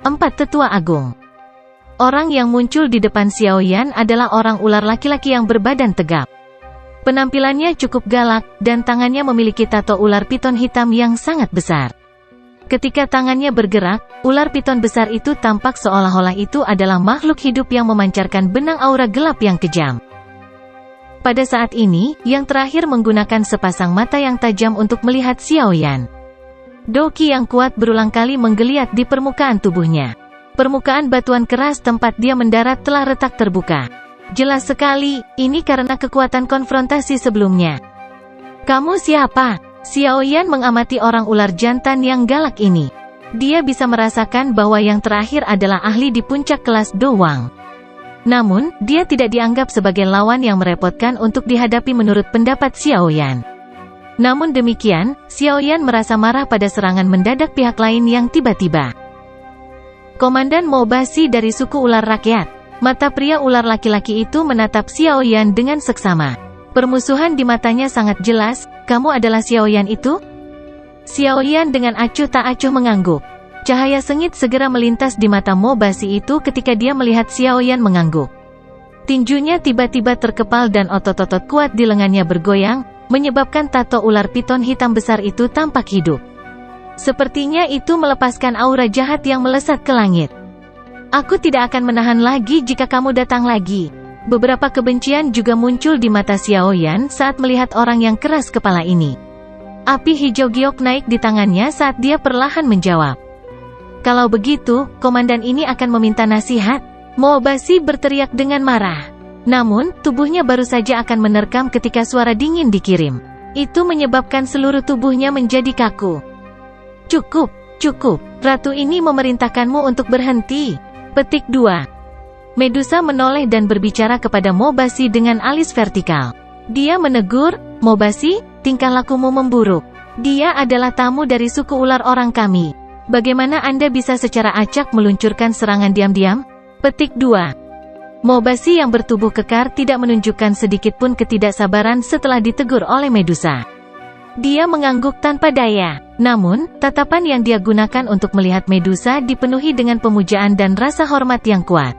4 Tetua Agung. Orang yang muncul di depan Xiaoyan adalah orang ular laki-laki yang berbadan tegap. Penampilannya cukup galak, dan tangannya memiliki tato ular piton hitam yang sangat besar. Ketika tangannya bergerak, ular piton besar itu tampak seolah-olah itu adalah makhluk hidup yang memancarkan benang aura gelap yang kejam. Pada saat ini, yang terakhir menggunakan sepasang mata yang tajam untuk melihat Xiaoyan. Doqi yang kuat berulang kali menggeliat di permukaan tubuhnya. Permukaan batuan keras tempat dia mendarat telah retak terbuka. Jelas sekali, ini karena kekuatan konfrontasi sebelumnya. Kamu siapa? Xiaoyan mengamati orang ular jantan yang galak ini. Dia bisa merasakan bahwa yang terakhir adalah ahli di puncak kelas Do Wang. Namun, dia tidak dianggap sebagai lawan yang merepotkan untuk dihadapi menurut pendapat Xiaoyan. Namun demikian, Xiaoyan merasa marah pada serangan mendadak pihak lain yang tiba-tiba. Komandan Mobasi dari suku ular rakyat. Mata pria ular laki-laki itu menatap Xiaoyan dengan seksama. Permusuhan di matanya sangat jelas. Kamu adalah Xiaoyan itu? Xiaoyan dengan acuh tak acuh mengangguk. Cahaya sengit segera melintas di mata Mobasi itu ketika dia melihat Xiaoyan mengangguk. Tinjunya tiba-tiba terkepal dan otot-otot kuat di lengannya bergoyang, menyebabkan tato ular piton hitam besar itu tampak hidup. Sepertinya itu melepaskan aura jahat yang melesat ke langit. Aku tidak akan menahan lagi jika kamu datang lagi. Beberapa kebencian juga muncul di mata Xiaoyan saat melihat orang yang keras kepala ini. Api hijau giok naik di tangannya saat dia perlahan menjawab. Kalau begitu, komandan ini akan meminta nasihat. Mobasi berteriak dengan marah. Namun, tubuhnya baru saja akan menerkam ketika suara dingin dikirim. Itu menyebabkan seluruh tubuhnya menjadi kaku. Cukup, cukup. Ratu ini memerintahkanmu untuk berhenti. Petik 2. Medusa menoleh dan berbicara kepada Mobasi dengan alis vertikal. Dia menegur, Mobasi, tingkah lakumu memburuk. Dia adalah tamu dari suku ular orang kami. Bagaimana Anda bisa secara acak meluncurkan serangan diam-diam? Petik 2. Mobasi yang bertubuh kekar tidak menunjukkan sedikitpun ketidaksabaran setelah ditegur oleh Medusa. Dia mengangguk tanpa daya. Namun, tatapan yang dia gunakan untuk melihat Medusa dipenuhi dengan pemujaan dan rasa hormat yang kuat.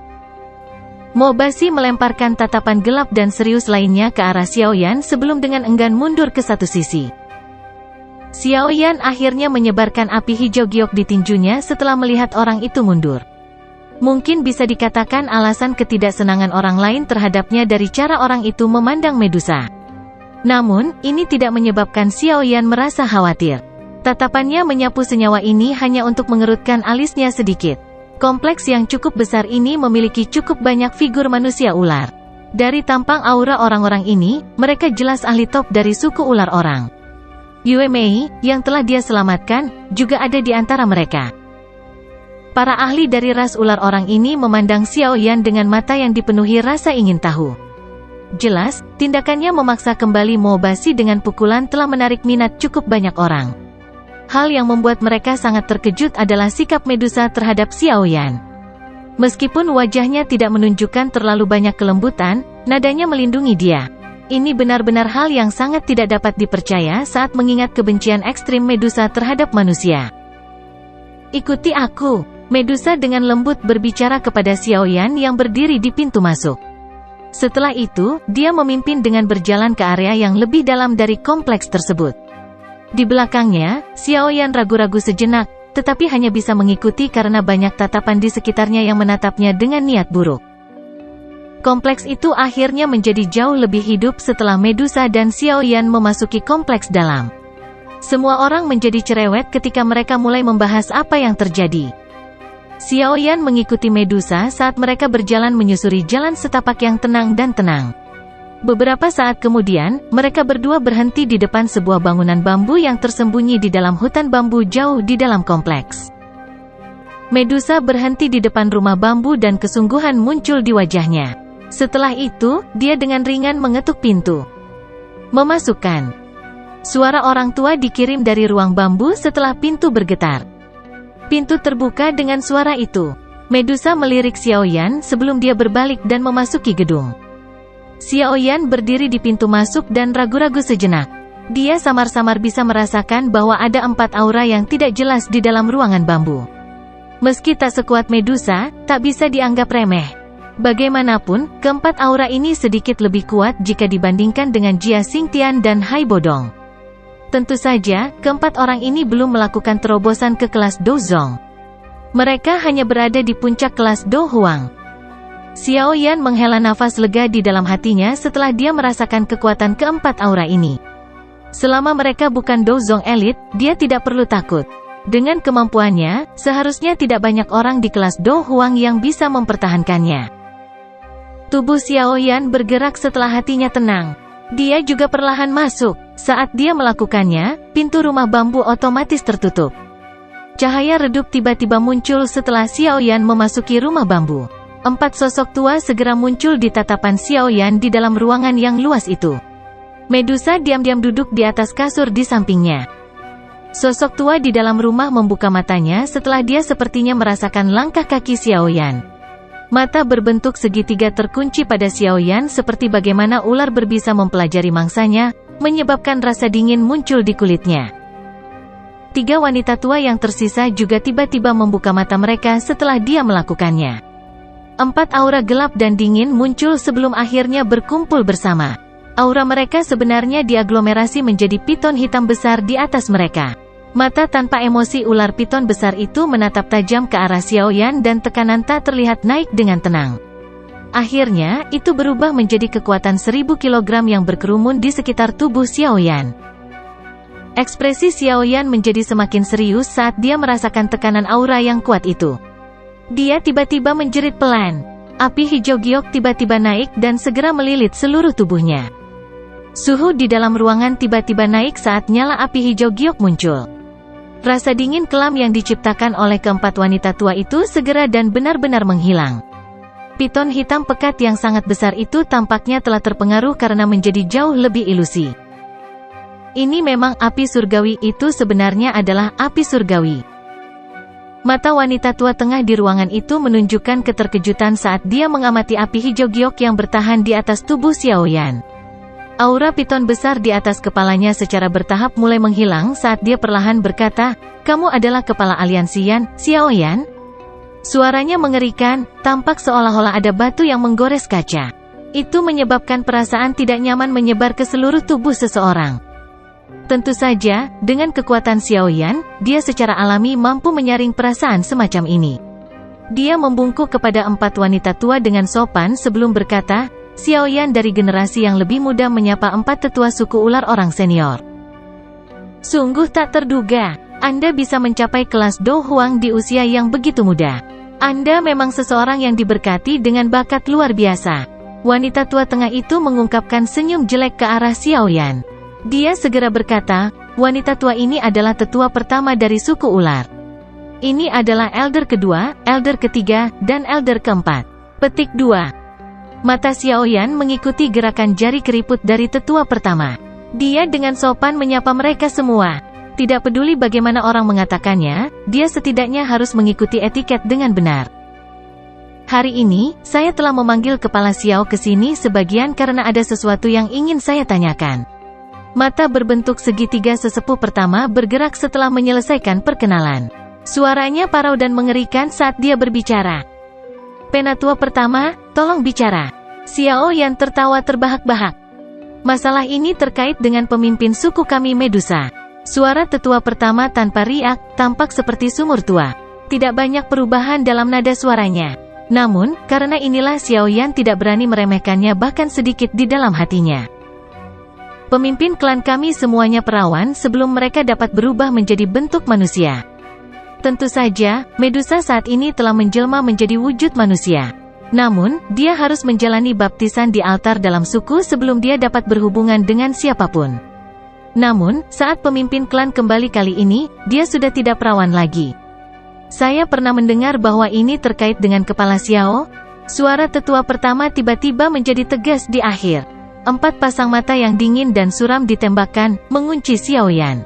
Mobasi melemparkan tatapan gelap dan serius lainnya ke arah Xiaoyan sebelum dengan enggan mundur ke satu sisi. Xiaoyan akhirnya menyebarkan api hijau giok di tinjunya setelah melihat orang itu mundur. Mungkin bisa dikatakan alasan ketidaksenangan orang lain terhadapnya dari cara orang itu memandang Medusa. Namun, ini tidak menyebabkan Xiaoyan merasa khawatir. Tatapannya menyapu senyawa ini hanya untuk mengerutkan alisnya sedikit. Kompleks yang cukup besar ini memiliki cukup banyak figur manusia ular. Dari tampang aura orang-orang ini, mereka jelas ahli top dari suku ular orang. Yue Mei, yang telah dia selamatkan, juga ada di antara mereka. Para ahli dari ras ular orang ini memandang Xiaoyan dengan mata yang dipenuhi rasa ingin tahu. Jelas, tindakannya memaksa kembali Mobasi dengan pukulan telah menarik minat cukup banyak orang. Hal yang membuat mereka sangat terkejut adalah sikap Medusa terhadap Xiaoyan. Meskipun wajahnya tidak menunjukkan terlalu banyak kelembutan, nadanya melindungi dia. Ini benar-benar hal yang sangat tidak dapat dipercaya saat mengingat kebencian ekstrim Medusa terhadap manusia. Ikuti aku. Medusa dengan lembut berbicara kepada Xiaoyan yang berdiri di pintu masuk. Setelah itu, dia memimpin dengan berjalan ke area yang lebih dalam dari kompleks tersebut. Di belakangnya, Xiaoyan ragu-ragu sejenak, tetapi hanya bisa mengikuti karena banyak tatapan di sekitarnya yang menatapnya dengan niat buruk. Kompleks itu akhirnya menjadi jauh lebih hidup setelah Medusa dan Xiaoyan memasuki kompleks dalam. Semua orang menjadi cerewet ketika mereka mulai membahas apa yang terjadi. Xiaoyan mengikuti Medusa saat mereka berjalan menyusuri jalan setapak yang tenang dan tenang. Beberapa saat kemudian, mereka berdua berhenti di depan sebuah bangunan bambu yang tersembunyi di dalam hutan bambu jauh di dalam kompleks. Medusa berhenti di depan rumah bambu dan kesungguhan muncul di wajahnya. Setelah itu, dia dengan ringan mengetuk pintu. Memasukkan. Suara orang tua dikirim dari ruang bambu setelah pintu bergetar. Pintu terbuka dengan suara itu. Medusa melirik Xiaoyan sebelum dia berbalik dan memasuki gedung. Xiaoyan berdiri di pintu masuk dan ragu-ragu sejenak. Dia samar-samar bisa merasakan bahwa ada 4 aura yang tidak jelas di dalam ruangan bambu. Meski tak sekuat Medusa, tak bisa dianggap remeh. Bagaimanapun, keempat aura ini sedikit lebih kuat jika dibandingkan dengan Jia Xingtian dan Hai Bodong. Tentu saja, keempat orang ini belum melakukan terobosan ke kelas Dozong. Mereka hanya berada di puncak kelas Do Huang. Xiao Yan menghela nafas lega di dalam hatinya setelah dia merasakan kekuatan keempat aura ini. Selama mereka bukan Dozong elit, dia tidak perlu takut. Dengan kemampuannya, seharusnya tidak banyak orang di kelas Do Huang yang bisa mempertahankannya. Tubuh Xiao Yan bergerak setelah hatinya tenang. Dia juga perlahan masuk. Saat dia melakukannya, pintu rumah bambu otomatis tertutup. Cahaya redup tiba-tiba muncul setelah Xiao Yan memasuki rumah bambu. 4 sosok tua segera muncul di tatapan Xiao Yan di dalam ruangan yang luas itu. Medusa diam-diam duduk di atas kasur di sampingnya. Sosok tua di dalam rumah membuka matanya setelah dia sepertinya merasakan langkah kaki Xiao Yan. Mata berbentuk segitiga terkunci pada Xiao Yan seperti bagaimana ular berbisa mempelajari mangsanya, menyebabkan rasa dingin muncul di kulitnya. 3 wanita tua yang tersisa juga tiba-tiba membuka mata mereka setelah dia melakukannya. 4 aura gelap dan dingin muncul sebelum akhirnya berkumpul bersama. Aura mereka sebenarnya diaglomerasi menjadi piton hitam besar di atas mereka. Mata tanpa emosi ular piton besar itu menatap tajam ke arah Xiao Yan dan tekanan tak terlihat naik dengan tenang. Akhirnya, itu berubah menjadi kekuatan 1000 kg yang berkerumun di sekitar tubuh Xiao Yan. Ekspresi Xiao Yan menjadi semakin serius saat dia merasakan tekanan aura yang kuat itu. Dia tiba-tiba menjerit pelan. Api hijau giok tiba-tiba naik dan segera melilit seluruh tubuhnya. Suhu di dalam ruangan tiba-tiba naik saat nyala api hijau giok muncul. Rasa dingin kelam yang diciptakan oleh keempat wanita tua itu segera dan benar-benar menghilang. Piton hitam pekat yang sangat besar itu tampaknya telah terpengaruh karena menjadi jauh lebih ilusi. Ini memang api surgawi, itu sebenarnya adalah api surgawi. Mata wanita tua tengah di ruangan itu menunjukkan keterkejutan saat dia mengamati api hijau giok yang bertahan di atas tubuh Xiao Yan. Aura piton besar di atas kepalanya secara bertahap mulai menghilang saat dia perlahan berkata, "Kamu adalah kepala aliansi Yan, Xiao Yan?" Suaranya mengerikan, tampak seolah-olah ada batu yang menggores kaca. Itu menyebabkan perasaan tidak nyaman menyebar ke seluruh tubuh seseorang. Tentu saja, dengan kekuatan Xiao Yan, dia secara alami mampu menyaring perasaan semacam ini. Dia membungkuk kepada 4 wanita tua dengan sopan sebelum berkata, Xiao Yan dari generasi yang lebih muda menyapa 4 tetua suku ular orang senior. Sungguh tak terduga, Anda bisa mencapai kelas Do Huang di usia yang begitu muda. Anda memang seseorang yang diberkati dengan bakat luar biasa. Wanita tua tengah itu mengungkapkan senyum jelek ke arah Xiao Yan. Dia segera berkata, wanita tua ini adalah tetua pertama dari suku ular. Ini adalah elder kedua, elder ketiga, dan elder keempat. Petik 2. Mata Xiao Yan mengikuti gerakan jari keriput dari tetua pertama. Dia dengan sopan menyapa mereka semua. Tidak peduli bagaimana orang mengatakannya, dia setidaknya harus mengikuti etiket dengan benar. Hari ini, saya telah memanggil Kepala Xiao ke sini sebagian karena ada sesuatu yang ingin saya tanyakan. Mata berbentuk segitiga sesepuh pertama bergerak setelah menyelesaikan perkenalan. Suaranya parau dan mengerikan saat dia berbicara. Penatua pertama, tolong bicara. Xiao Yan tertawa terbahak-bahak. Masalah ini terkait dengan pemimpin suku kami Medusa. Suara tetua pertama tanpa riak, tampak seperti sumur tua. Tidak banyak perubahan dalam nada suaranya. Namun, karena inilah Xiao Yan tidak berani meremehkannya bahkan sedikit di dalam hatinya. Pemimpin klan kami semuanya perawan sebelum mereka dapat berubah menjadi bentuk manusia. Tentu saja, Medusa saat ini telah menjelma menjadi wujud manusia. Namun, dia harus menjalani baptisan di altar dalam suku sebelum dia dapat berhubungan dengan siapapun. Namun, saat pemimpin klan kembali kali ini, dia sudah tidak perawan lagi. Saya pernah mendengar bahwa ini terkait dengan Kepala Xiao. Suara tetua pertama tiba-tiba menjadi tegas di akhir. 4 pasang mata yang dingin dan suram ditembakkan, mengunci Xiao Yan.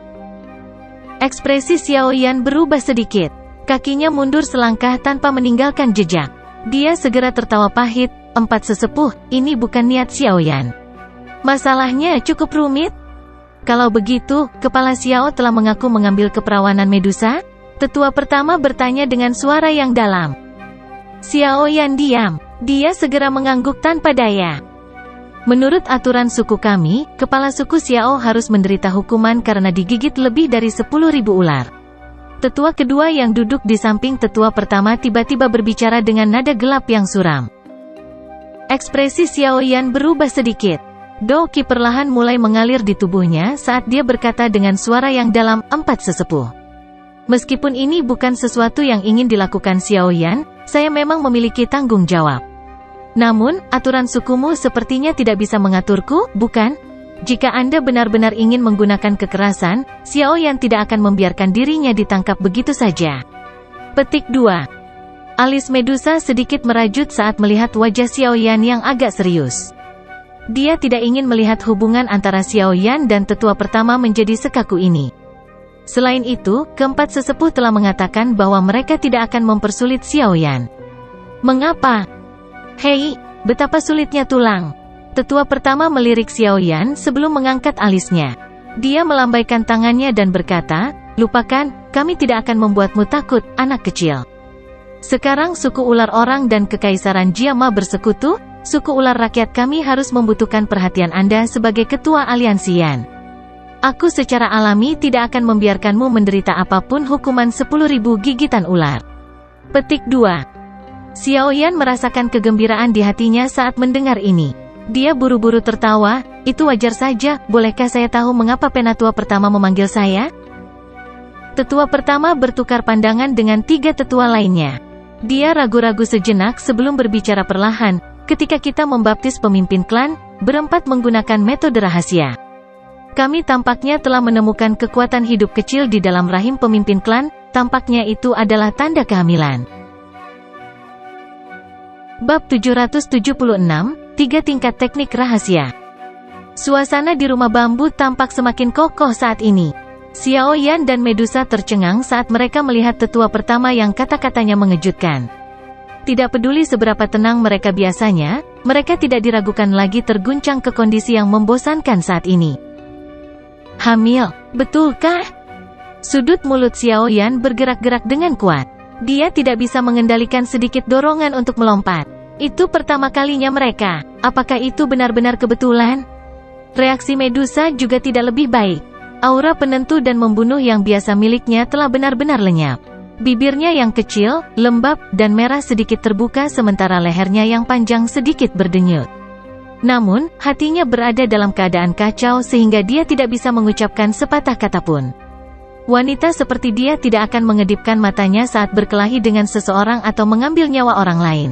Ekspresi Xiao Yan berubah sedikit. Kakinya mundur selangkah tanpa meninggalkan jejak. Dia segera tertawa pahit. 4 sesepuh, ini bukan niat Xiao Yan. Masalahnya cukup rumit. Kalau begitu, Kepala Xiao telah mengaku mengambil keperawanan Medusa? Tetua pertama bertanya dengan suara yang dalam. Xiaoyan diam. Dia segera mengangguk tanpa daya. Menurut aturan suku kami, kepala suku Xiao harus menderita hukuman karena digigit lebih dari 10.000 ular. Tetua kedua yang duduk di samping tetua pertama tiba-tiba berbicara dengan nada gelap yang suram. Ekspresi Xiaoyan berubah sedikit. Doqi perlahan mulai mengalir di tubuhnya saat dia berkata dengan suara yang dalam, 4 sesepuh. Meskipun ini bukan sesuatu yang ingin dilakukan Xiaoyan, saya memang memiliki tanggung jawab. Namun, aturan sukumu sepertinya tidak bisa mengaturku, bukan? Jika Anda benar-benar ingin menggunakan kekerasan, Xiaoyan tidak akan membiarkan dirinya ditangkap begitu saja. Petik 2. Alis Medusa sedikit merajut saat melihat wajah Xiaoyan yang agak serius. Dia tidak ingin melihat hubungan antara Xiaoyan dan tetua pertama menjadi sekaku ini. Selain itu, keempat sesepuh telah mengatakan bahwa mereka tidak akan mempersulit Xiaoyan. Mengapa? Hei, betapa sulitnya tulang. Tetua pertama melirik Xiaoyan sebelum mengangkat alisnya. Dia melambaikan tangannya dan berkata, lupakan, kami tidak akan membuatmu takut, anak kecil. Sekarang suku ular orang dan kekaisaran Jiama bersekutu, suku ular rakyat kami harus membutuhkan perhatian Anda sebagai ketua aliansian. Aku secara alami tidak akan membiarkanmu menderita apapun hukuman 10.000 gigitan ular. Petik 2. Xiaoyan merasakan kegembiraan di hatinya saat mendengar ini. Dia buru-buru tertawa, itu wajar saja, bolehkah saya tahu mengapa penatua pertama memanggil saya? Tetua pertama bertukar pandangan dengan 3 tetua lainnya. Dia ragu-ragu sejenak sebelum berbicara perlahan, ketika kita membaptis pemimpin klan, berempat menggunakan metode rahasia. Kami tampaknya telah menemukan kekuatan hidup kecil di dalam rahim pemimpin klan, tampaknya itu adalah tanda kehamilan. Bab 776, 3 tingkat teknik rahasia. Suasana di rumah bambu tampak semakin kokoh saat ini. Xiaoyan dan Medusa tercengang saat mereka melihat tetua pertama yang kata-katanya mengejutkan. Tidak peduli seberapa tenang mereka biasanya, mereka tidak diragukan lagi terguncang ke kondisi yang membosankan saat ini. Hamil, betulkah? Sudut mulut Xiaoyan bergerak-gerak dengan kuat. Dia tidak bisa mengendalikan sedikit dorongan untuk melompat. Itu pertama kalinya mereka. Apakah itu benar-benar kebetulan? Reaksi Medusa juga tidak lebih baik. Aura penentu dan membunuh yang biasa miliknya telah benar-benar lenyap. Bibirnya yang kecil, lembab, dan merah sedikit terbuka sementara lehernya yang panjang sedikit berdenyut. Namun, hatinya berada dalam keadaan kacau sehingga dia tidak bisa mengucapkan sepatah kata pun. Wanita seperti dia tidak akan mengedipkan matanya saat berkelahi dengan seseorang atau mengambil nyawa orang lain.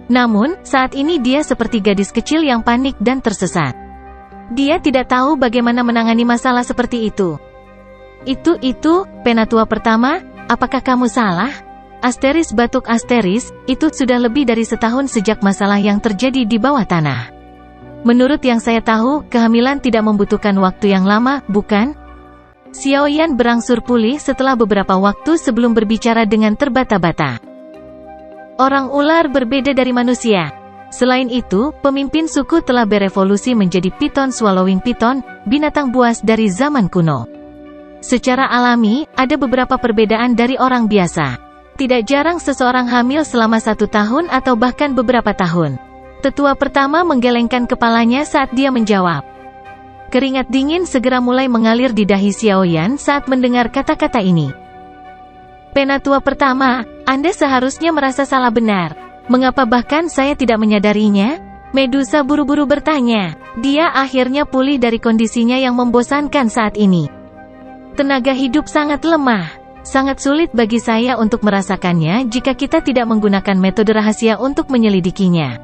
Namun, saat ini dia seperti gadis kecil yang panik dan tersesat. Dia tidak tahu bagaimana menangani masalah seperti itu. Itu, penatua pertama, apakah kamu salah? Asteris batuk asteris, itu sudah lebih dari setahun sejak masalah yang terjadi di bawah tanah. Menurut yang saya tahu, kehamilan tidak membutuhkan waktu yang lama, bukan? Xiaoyan berangsur pulih setelah beberapa waktu sebelum berbicara dengan terbata-bata. Orang ular berbeda dari manusia. Selain itu, pemimpin suku telah berevolusi menjadi piton swallowing piton, binatang buas dari zaman kuno. Secara alami, ada beberapa perbedaan dari orang biasa. Tidak jarang seseorang hamil selama 1 tahun atau bahkan beberapa tahun. Tetua pertama menggelengkan kepalanya saat dia menjawab. Keringat dingin segera mulai mengalir di dahi Xiaoyan saat mendengar kata-kata ini. Penatua pertama, Anda seharusnya merasa salah benar. Mengapa bahkan saya tidak menyadarinya? Medusa buru-buru bertanya. Dia akhirnya pulih dari kondisinya yang membosankan saat ini. Tenaga hidup sangat lemah. Sangat sulit bagi saya untuk merasakannya jika kita tidak menggunakan metode rahasia untuk menyelidikinya.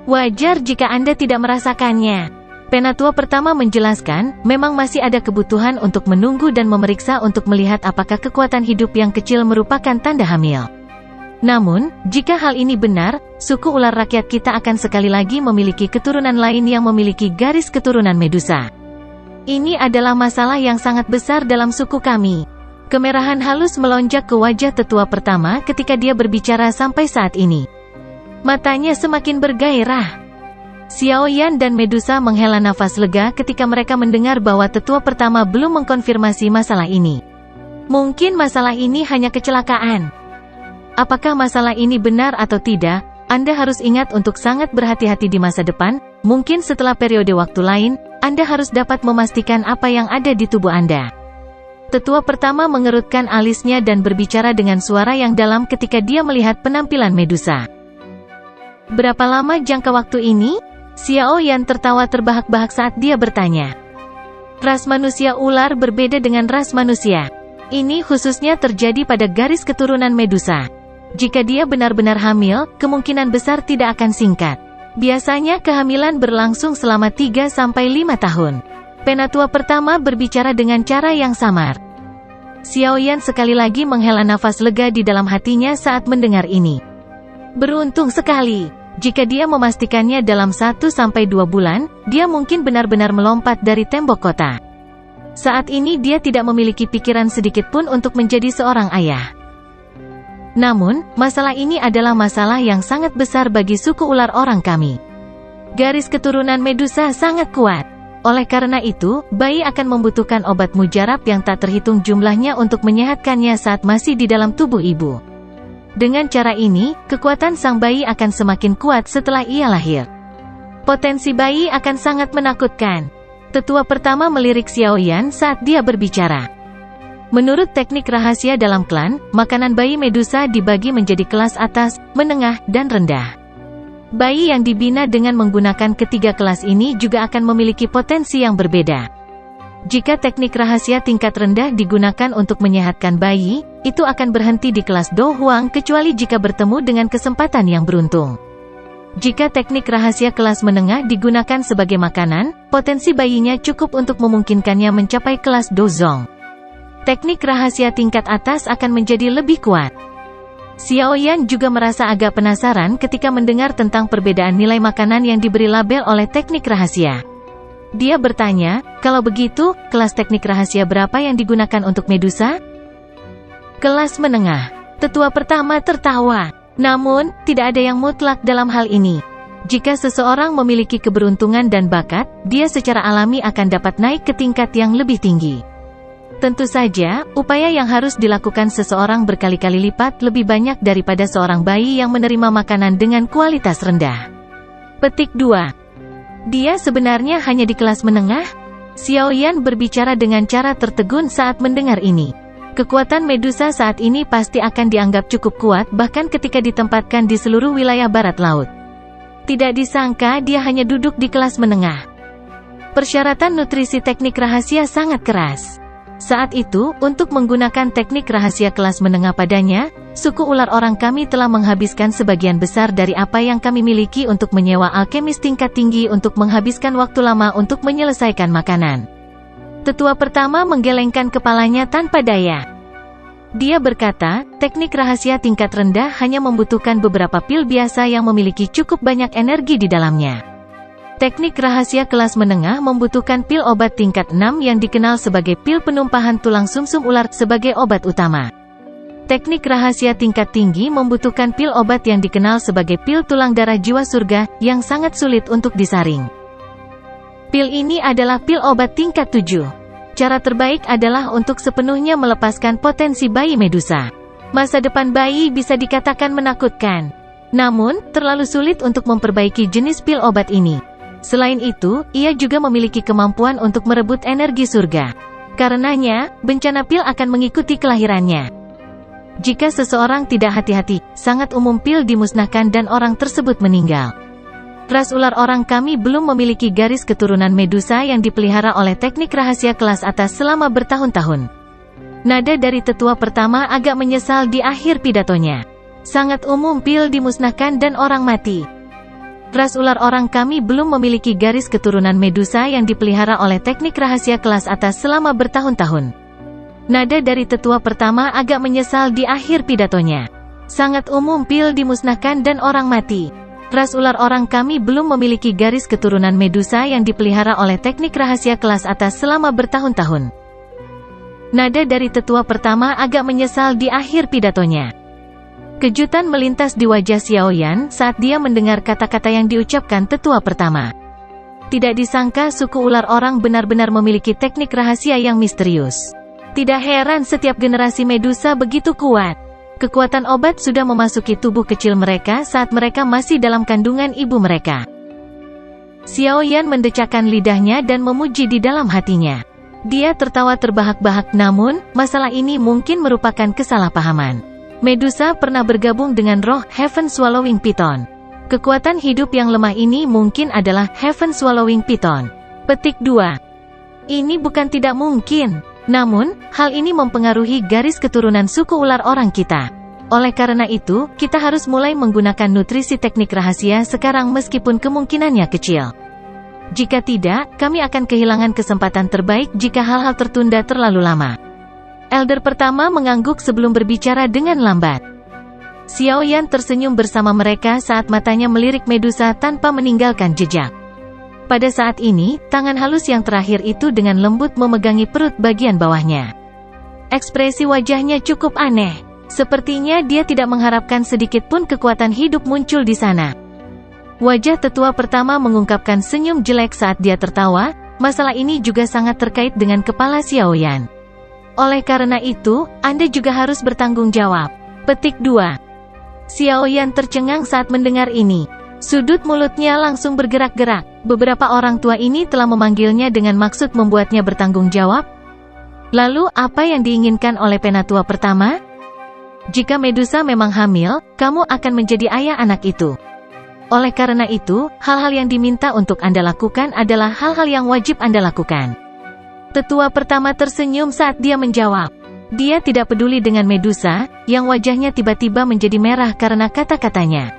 Wajar jika Anda tidak merasakannya. Penatua pertama menjelaskan, memang masih ada kebutuhan untuk menunggu dan memeriksa untuk melihat apakah kekuatan hidup yang kecil merupakan tanda hamil. Namun, jika hal ini benar, suku ular rakyat kita akan sekali lagi memiliki keturunan lain yang memiliki garis keturunan Medusa. Ini adalah masalah yang sangat besar dalam suku kami. Kemerahan halus melonjak ke wajah tetua pertama ketika dia berbicara sampai saat ini. Matanya semakin bergairah. Xiaoyan dan Medusa menghela nafas lega ketika mereka mendengar bahwa tetua pertama belum mengkonfirmasi masalah ini. Mungkin masalah ini hanya kecelakaan. Apakah masalah ini benar atau tidak? Anda harus ingat untuk sangat berhati-hati di masa depan. Mungkin setelah periode waktu lain, Anda harus dapat memastikan apa yang ada di tubuh Anda. Tetua pertama mengerutkan alisnya dan berbicara dengan suara yang dalam ketika dia melihat penampilan Medusa. Berapa lama jangka waktu ini? Xiao Yan tertawa terbahak-bahak saat dia bertanya. Ras manusia ular berbeda dengan ras manusia. Ini khususnya terjadi pada garis keturunan Medusa. Jika dia benar-benar hamil, kemungkinan besar tidak akan singkat. Biasanya kehamilan berlangsung selama 3-5 tahun. Penatua pertama berbicara dengan cara yang samar. Xiao Yan sekali lagi menghela nafas lega di dalam hatinya saat mendengar ini. Beruntung sekali. Jika dia memastikannya dalam 1-2 bulan, dia mungkin benar-benar melompat dari tembok kota. Saat ini dia tidak memiliki pikiran sedikit pun untuk menjadi seorang ayah. Namun, masalah ini adalah masalah yang sangat besar bagi suku ular orang kami. Garis keturunan Medusa sangat kuat. Oleh karena itu, bayi akan membutuhkan obat mujarab yang tak terhitung jumlahnya untuk menyehatkannya saat masih di dalam tubuh ibu. Dengan cara ini, kekuatan sang bayi akan semakin kuat setelah ia lahir. Potensi bayi akan sangat menakutkan. Tetua pertama melirik Xiao Yan saat dia berbicara. Menurut teknik rahasia dalam klan, makanan bayi Medusa dibagi menjadi kelas atas, menengah, dan rendah. Bayi yang dibina dengan menggunakan ketiga kelas ini juga akan memiliki potensi yang berbeda. Jika teknik rahasia tingkat rendah digunakan untuk menyehatkan bayi, itu akan berhenti di kelas Do Huang kecuali jika bertemu dengan kesempatan yang beruntung. Jika teknik rahasia kelas menengah digunakan sebagai makanan, potensi bayinya cukup untuk memungkinkannya mencapai kelas Dozong. Teknik rahasia tingkat atas akan menjadi lebih kuat. Xiao Yan juga merasa agak penasaran ketika mendengar tentang perbedaan nilai makanan yang diberi label oleh teknik rahasia. Dia bertanya, kalau begitu, kelas teknik rahasia berapa yang digunakan untuk Medusa? Kelas menengah. Tetua pertama tertawa. Namun, tidak ada yang mutlak dalam hal ini. Jika seseorang memiliki keberuntungan dan bakat, dia secara alami akan dapat naik ke tingkat yang lebih tinggi. Tentu saja, upaya yang harus dilakukan seseorang berkali-kali lipat lebih banyak daripada seorang bayi yang menerima makanan dengan kualitas rendah. Petik 2. Dia sebenarnya hanya di kelas menengah? Xiao Yan berbicara dengan cara tertegun saat mendengar ini. Kekuatan Medusa saat ini pasti akan dianggap cukup kuat bahkan ketika ditempatkan di seluruh wilayah barat laut. Tidak disangka dia hanya duduk di kelas menengah. Persyaratan nutrisi teknik rahasia sangat keras. Saat itu, untuk menggunakan teknik rahasia kelas menengah padanya, suku ular orang kami telah menghabiskan sebagian besar dari apa yang kami miliki untuk menyewa alkemis tingkat tinggi untuk menghabiskan waktu lama untuk menyelesaikan makanan. Tetua pertama menggelengkan kepalanya tanpa daya. Dia berkata, teknik rahasia tingkat rendah hanya membutuhkan beberapa pil biasa yang memiliki cukup banyak energi di dalamnya. Teknik rahasia kelas menengah membutuhkan pil obat tingkat 6 yang dikenal sebagai pil penumpahan tulang sumsum ular sebagai obat utama. Teknik rahasia tingkat tinggi membutuhkan pil obat yang dikenal sebagai pil tulang darah jiwa surga, yang sangat sulit untuk disaring. Pil ini adalah pil obat tingkat 7. Cara terbaik adalah untuk sepenuhnya melepaskan potensi bayi Medusa. Masa depan bayi bisa dikatakan menakutkan. Namun, terlalu sulit untuk memperbaiki jenis pil obat ini. Selain itu, ia juga memiliki kemampuan untuk merebut energi surga. Karenanya, bencana pil akan mengikuti kelahirannya. Jika seseorang tidak hati-hati, sangat umum pil dimusnahkan dan orang tersebut meninggal. Ras ular orang kami belum memiliki garis keturunan Medusa yang dipelihara oleh teknik rahasia kelas atas selama bertahun-tahun. Nada dari tetua pertama agak menyesal di akhir pidatonya. Sangat umum pil dimusnahkan dan orang mati. Ras ular orang kami belum memiliki garis keturunan Medusa yang dipelihara oleh teknik rahasia kelas atas selama bertahun-tahun. Nada dari tetua pertama agak menyesal di akhir pidatonya. Sangat umum pil dimusnahkan dan orang mati. Ras ular orang kami belum memiliki garis keturunan Medusa yang dipelihara oleh teknik rahasia kelas atas selama bertahun-tahun. Nada dari tetua pertama agak menyesal di akhir pidatonya. Kejutan melintas di wajah Xiao Yan saat dia mendengar kata-kata yang diucapkan tetua pertama. Tidak disangka suku ular orang benar-benar memiliki teknik rahasia yang misterius. Tidak heran setiap generasi Medusa begitu kuat. Kekuatan obat sudah memasuki tubuh kecil mereka saat mereka masih dalam kandungan ibu mereka. Xiaoyan mendecakkan lidahnya dan memuji di dalam hatinya. Dia tertawa terbahak-bahak, namun, masalah ini mungkin merupakan kesalahpahaman. Medusa pernah bergabung dengan roh Heaven Swallowing Python. Kekuatan hidup yang lemah ini mungkin adalah Heaven Swallowing Python. Petik 2. Ini bukan tidak mungkin. Namun, hal ini mempengaruhi garis keturunan suku ular orang kita. Oleh karena itu, kita harus mulai menggunakan nutrisi teknik rahasia sekarang meskipun kemungkinannya kecil. Jika tidak, kami akan kehilangan kesempatan terbaik jika hal-hal tertunda terlalu lama. Elder pertama mengangguk sebelum berbicara dengan lambat. Xiaoyan tersenyum bersama mereka saat matanya melirik Medusa tanpa meninggalkan jejak. Pada saat ini, tangan halus yang terakhir itu dengan lembut memegangi perut bagian bawahnya. Ekspresi wajahnya cukup aneh. Sepertinya dia tidak mengharapkan sedikit pun kekuatan hidup muncul di sana. Wajah tetua pertama mengungkapkan senyum jelek saat dia tertawa. Masalah ini juga sangat terkait dengan kepala Xiaoyan. Oleh karena itu, Anda juga harus bertanggung jawab. Petik 2. Xiaoyan tercengang saat mendengar ini. Sudut mulutnya langsung bergerak-gerak. Beberapa orang tua ini telah memanggilnya dengan maksud membuatnya bertanggung jawab. Lalu, apa yang diinginkan oleh penatua pertama? Jika Medusa memang hamil, kamu akan menjadi ayah anak itu. Oleh karena itu, hal-hal yang diminta untuk Anda lakukan adalah hal-hal yang wajib Anda lakukan. Tetua pertama tersenyum saat dia menjawab. Dia tidak peduli dengan Medusa, yang wajahnya tiba-tiba menjadi merah karena kata-katanya.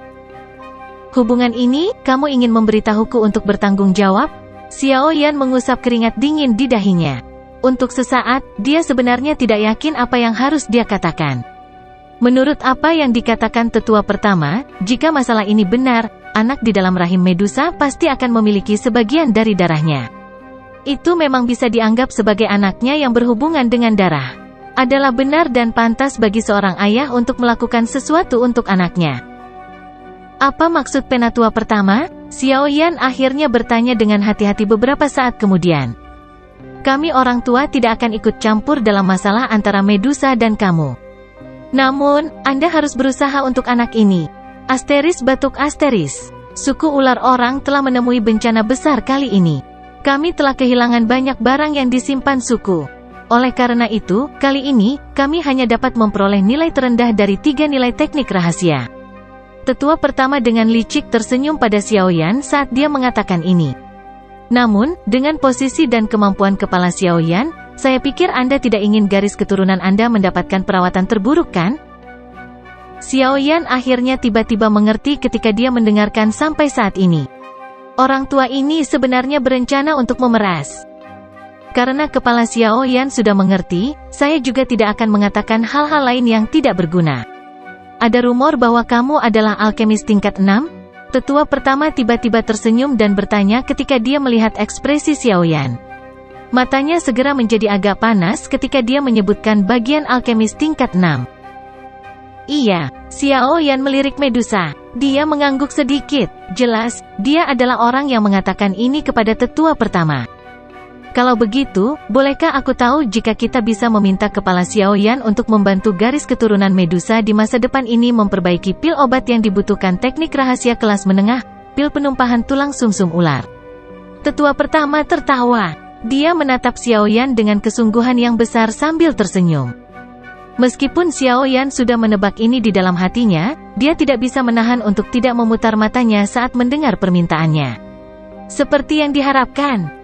Hubungan ini, kamu ingin memberitahuku untuk bertanggung jawab? Xiaoyan mengusap keringat dingin di dahinya. Untuk sesaat, dia sebenarnya tidak yakin apa yang harus dia katakan. Menurut apa yang dikatakan tetua pertama, jika masalah ini benar, anak di dalam rahim Medusa pasti akan memiliki sebagian dari darahnya. Itu memang bisa dianggap sebagai anaknya yang berhubungan dengan darah. Adalah benar dan pantas bagi seorang ayah untuk melakukan sesuatu untuk anaknya. Apa maksud penatua pertama? Xiaoyan akhirnya bertanya dengan hati-hati beberapa saat kemudian. Kami orang tua tidak akan ikut campur dalam masalah antara Medusa dan kamu. Namun, Anda harus berusaha untuk anak ini. Asteris batuk asteris. Suku ular orang telah menemui bencana besar kali ini. Kami telah kehilangan banyak barang yang disimpan suku. Oleh karena itu, kali ini, kami hanya dapat memperoleh nilai terendah dari 3 nilai teknik rahasia. Tetua pertama dengan licik tersenyum pada Xiaoyan saat dia mengatakan ini. Namun, dengan posisi dan kemampuan kepala Xiaoyan, saya pikir Anda tidak ingin garis keturunan Anda mendapatkan perawatan terburuk kan? Xiaoyan akhirnya tiba-tiba mengerti ketika dia mendengarkan sampai saat ini. Orang tua ini sebenarnya berencana untuk memeras. Karena kepala Xiaoyan sudah mengerti, saya juga tidak akan mengatakan hal-hal lain yang tidak berguna. Ada rumor bahwa kamu adalah alkemis tingkat 6? Tetua pertama tiba-tiba tersenyum dan bertanya ketika dia melihat ekspresi Xiaoyan. Matanya segera menjadi agak panas ketika dia menyebutkan bagian alkemis tingkat 6. Iya, Xiaoyan melirik Medusa. Dia mengangguk sedikit. Jelas, dia adalah orang yang mengatakan ini kepada tetua pertama. Kalau begitu, bolehkah aku tahu jika kita bisa meminta kepala Xiaoyan untuk membantu garis keturunan Medusa di masa depan ini memperbaiki pil obat yang dibutuhkan teknik rahasia kelas menengah, pil penumpahan tulang sumsum ular. Tetua pertama tertawa. Dia menatap Xiaoyan dengan kesungguhan yang besar sambil tersenyum. Meskipun Xiaoyan sudah menebak ini di dalam hatinya, dia tidak bisa menahan untuk tidak memutar matanya saat mendengar permintaannya. Seperti yang diharapkan.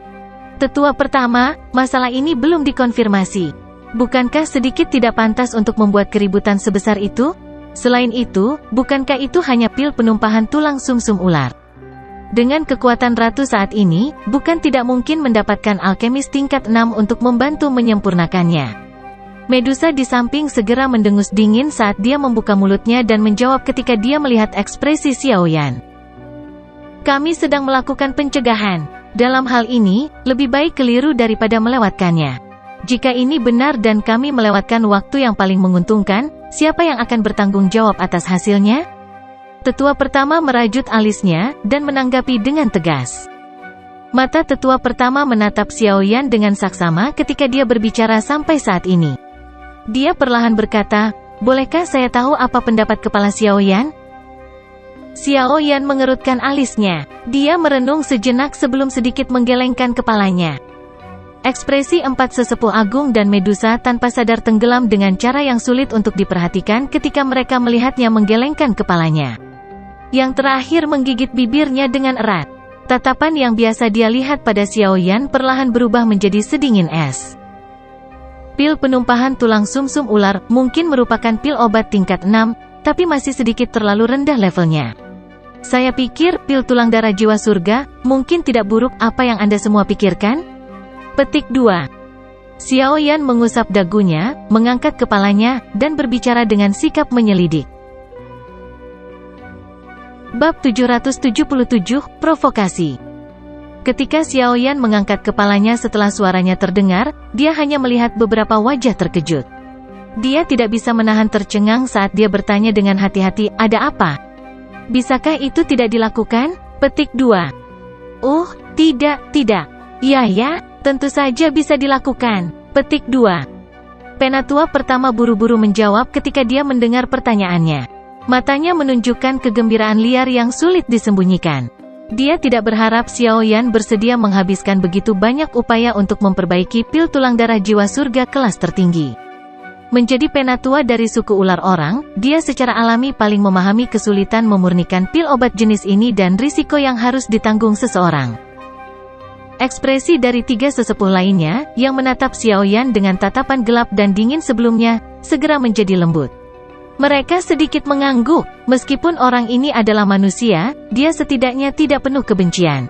Tetua pertama, masalah ini belum dikonfirmasi. Bukankah sedikit tidak pantas untuk membuat keributan sebesar itu? Selain itu, bukankah itu hanya pil penumpahan tulang sumsum ular? Dengan kekuatan ratu saat ini, bukan tidak mungkin mendapatkan alkemis tingkat 6 untuk membantu menyempurnakannya. Medusa di samping segera mendengus dingin saat dia membuka mulutnya dan menjawab ketika dia melihat ekspresi Xiaoyan. Kami sedang melakukan pencegahan. Dalam hal ini, lebih baik keliru daripada melewatkannya. Jika ini benar dan kami melewatkan waktu yang paling menguntungkan, siapa yang akan bertanggung jawab atas hasilnya? Tetua pertama merajut alisnya, dan menanggapi dengan tegas. Mata tetua pertama menatap Xiao Yan dengan saksama ketika dia berbicara sampai saat ini. Dia perlahan berkata, "Bolehkah saya tahu apa pendapat kepala Xiao Yan?" Xiao Yan mengerutkan alisnya. Dia merenung sejenak sebelum sedikit menggelengkan kepalanya. Ekspresi empat sesepuh agung dan Medusa tanpa sadar tenggelam dengan cara yang sulit untuk diperhatikan ketika mereka melihatnya menggelengkan kepalanya. Yang terakhir menggigit bibirnya dengan erat. Tatapan yang biasa dia lihat pada Xiao Yan perlahan berubah menjadi sedingin es. Pil penumpahan tulang sumsum ular mungkin merupakan pil obat tingkat 6, tapi masih sedikit terlalu rendah levelnya. Saya pikir pil tulang darah jiwa surga mungkin tidak buruk apa yang Anda semua pikirkan? Petik 2. Xiao Yan mengusap dagunya, mengangkat kepalanya, dan berbicara dengan sikap menyelidik. Bab 777, Provokasi. Ketika Xiao Yan mengangkat kepalanya setelah suaranya terdengar, dia hanya melihat beberapa wajah terkejut. Dia tidak bisa menahan tercengang saat dia bertanya dengan hati-hati, "Ada apa? Bisakah itu tidak dilakukan?" Petik 2. Tidak. Ya, tentu saja bisa dilakukan. Petik 2. Penatua pertama buru-buru menjawab ketika dia mendengar pertanyaannya. Matanya menunjukkan kegembiraan liar yang sulit disembunyikan. Dia tidak berharap Xiao Yan bersedia menghabiskan begitu banyak upaya untuk memperbaiki pil tulang darah jiwa surga kelas tertinggi. Menjadi penatua dari suku ular orang, dia secara alami paling memahami kesulitan memurnikan pil obat jenis ini dan risiko yang harus ditanggung seseorang. Ekspresi dari tiga sesepuh lainnya, yang menatap Xiao Yan dengan tatapan gelap dan dingin sebelumnya, segera menjadi lembut. Mereka sedikit mengangguk. Meskipun orang ini adalah manusia, dia setidaknya tidak penuh kebencian.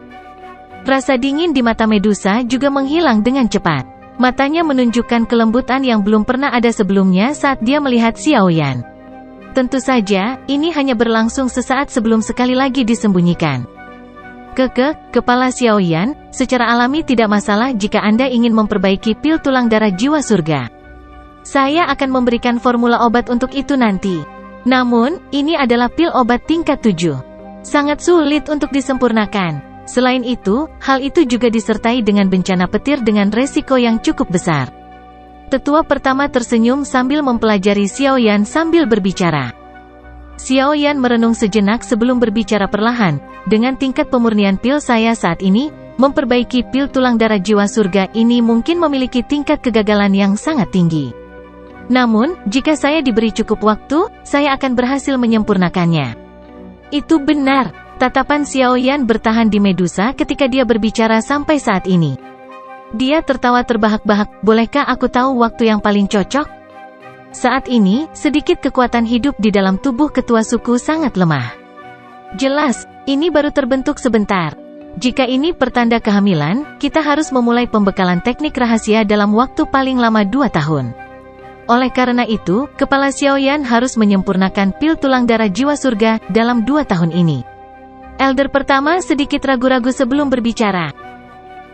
Rasa dingin di mata Medusa juga menghilang dengan cepat. Matanya menunjukkan kelembutan yang belum pernah ada sebelumnya saat dia melihat Xiao Yan. Tentu saja, ini hanya berlangsung sesaat sebelum sekali lagi disembunyikan. Kepala Xiao Yan, secara alami tidak masalah jika Anda ingin memperbaiki pil tulang darah jiwa surga. Saya akan memberikan formula obat untuk itu nanti. Namun, ini adalah pil obat tingkat 7. Sangat sulit untuk disempurnakan. Selain itu, hal itu juga disertai dengan bencana petir dengan resiko yang cukup besar. Tetua pertama tersenyum sambil mempelajari Xiao Yan sambil berbicara. Xiao Yan merenung sejenak sebelum berbicara perlahan. Dengan tingkat pemurnian pil saya saat ini, memperbaiki pil tulang darah jiwa surga ini mungkin memiliki tingkat kegagalan yang sangat tinggi. Namun, jika saya diberi cukup waktu, saya akan berhasil menyempurnakannya. Itu benar. Tatapan Xiao Yan bertahan di Medusa ketika dia berbicara sampai saat ini. Dia tertawa terbahak-bahak, "Bolehkah aku tahu waktu yang paling cocok?" Saat ini, sedikit kekuatan hidup di dalam tubuh ketua suku sangat lemah. Jelas, ini baru terbentuk sebentar. Jika ini pertanda kehamilan, kita harus memulai pembekalan teknik rahasia dalam waktu paling lama 2 tahun. Oleh karena itu, kepala Xiao Yan harus menyempurnakan pil tulang darah jiwa surga dalam 2 tahun ini. Elder pertama sedikit ragu-ragu sebelum berbicara.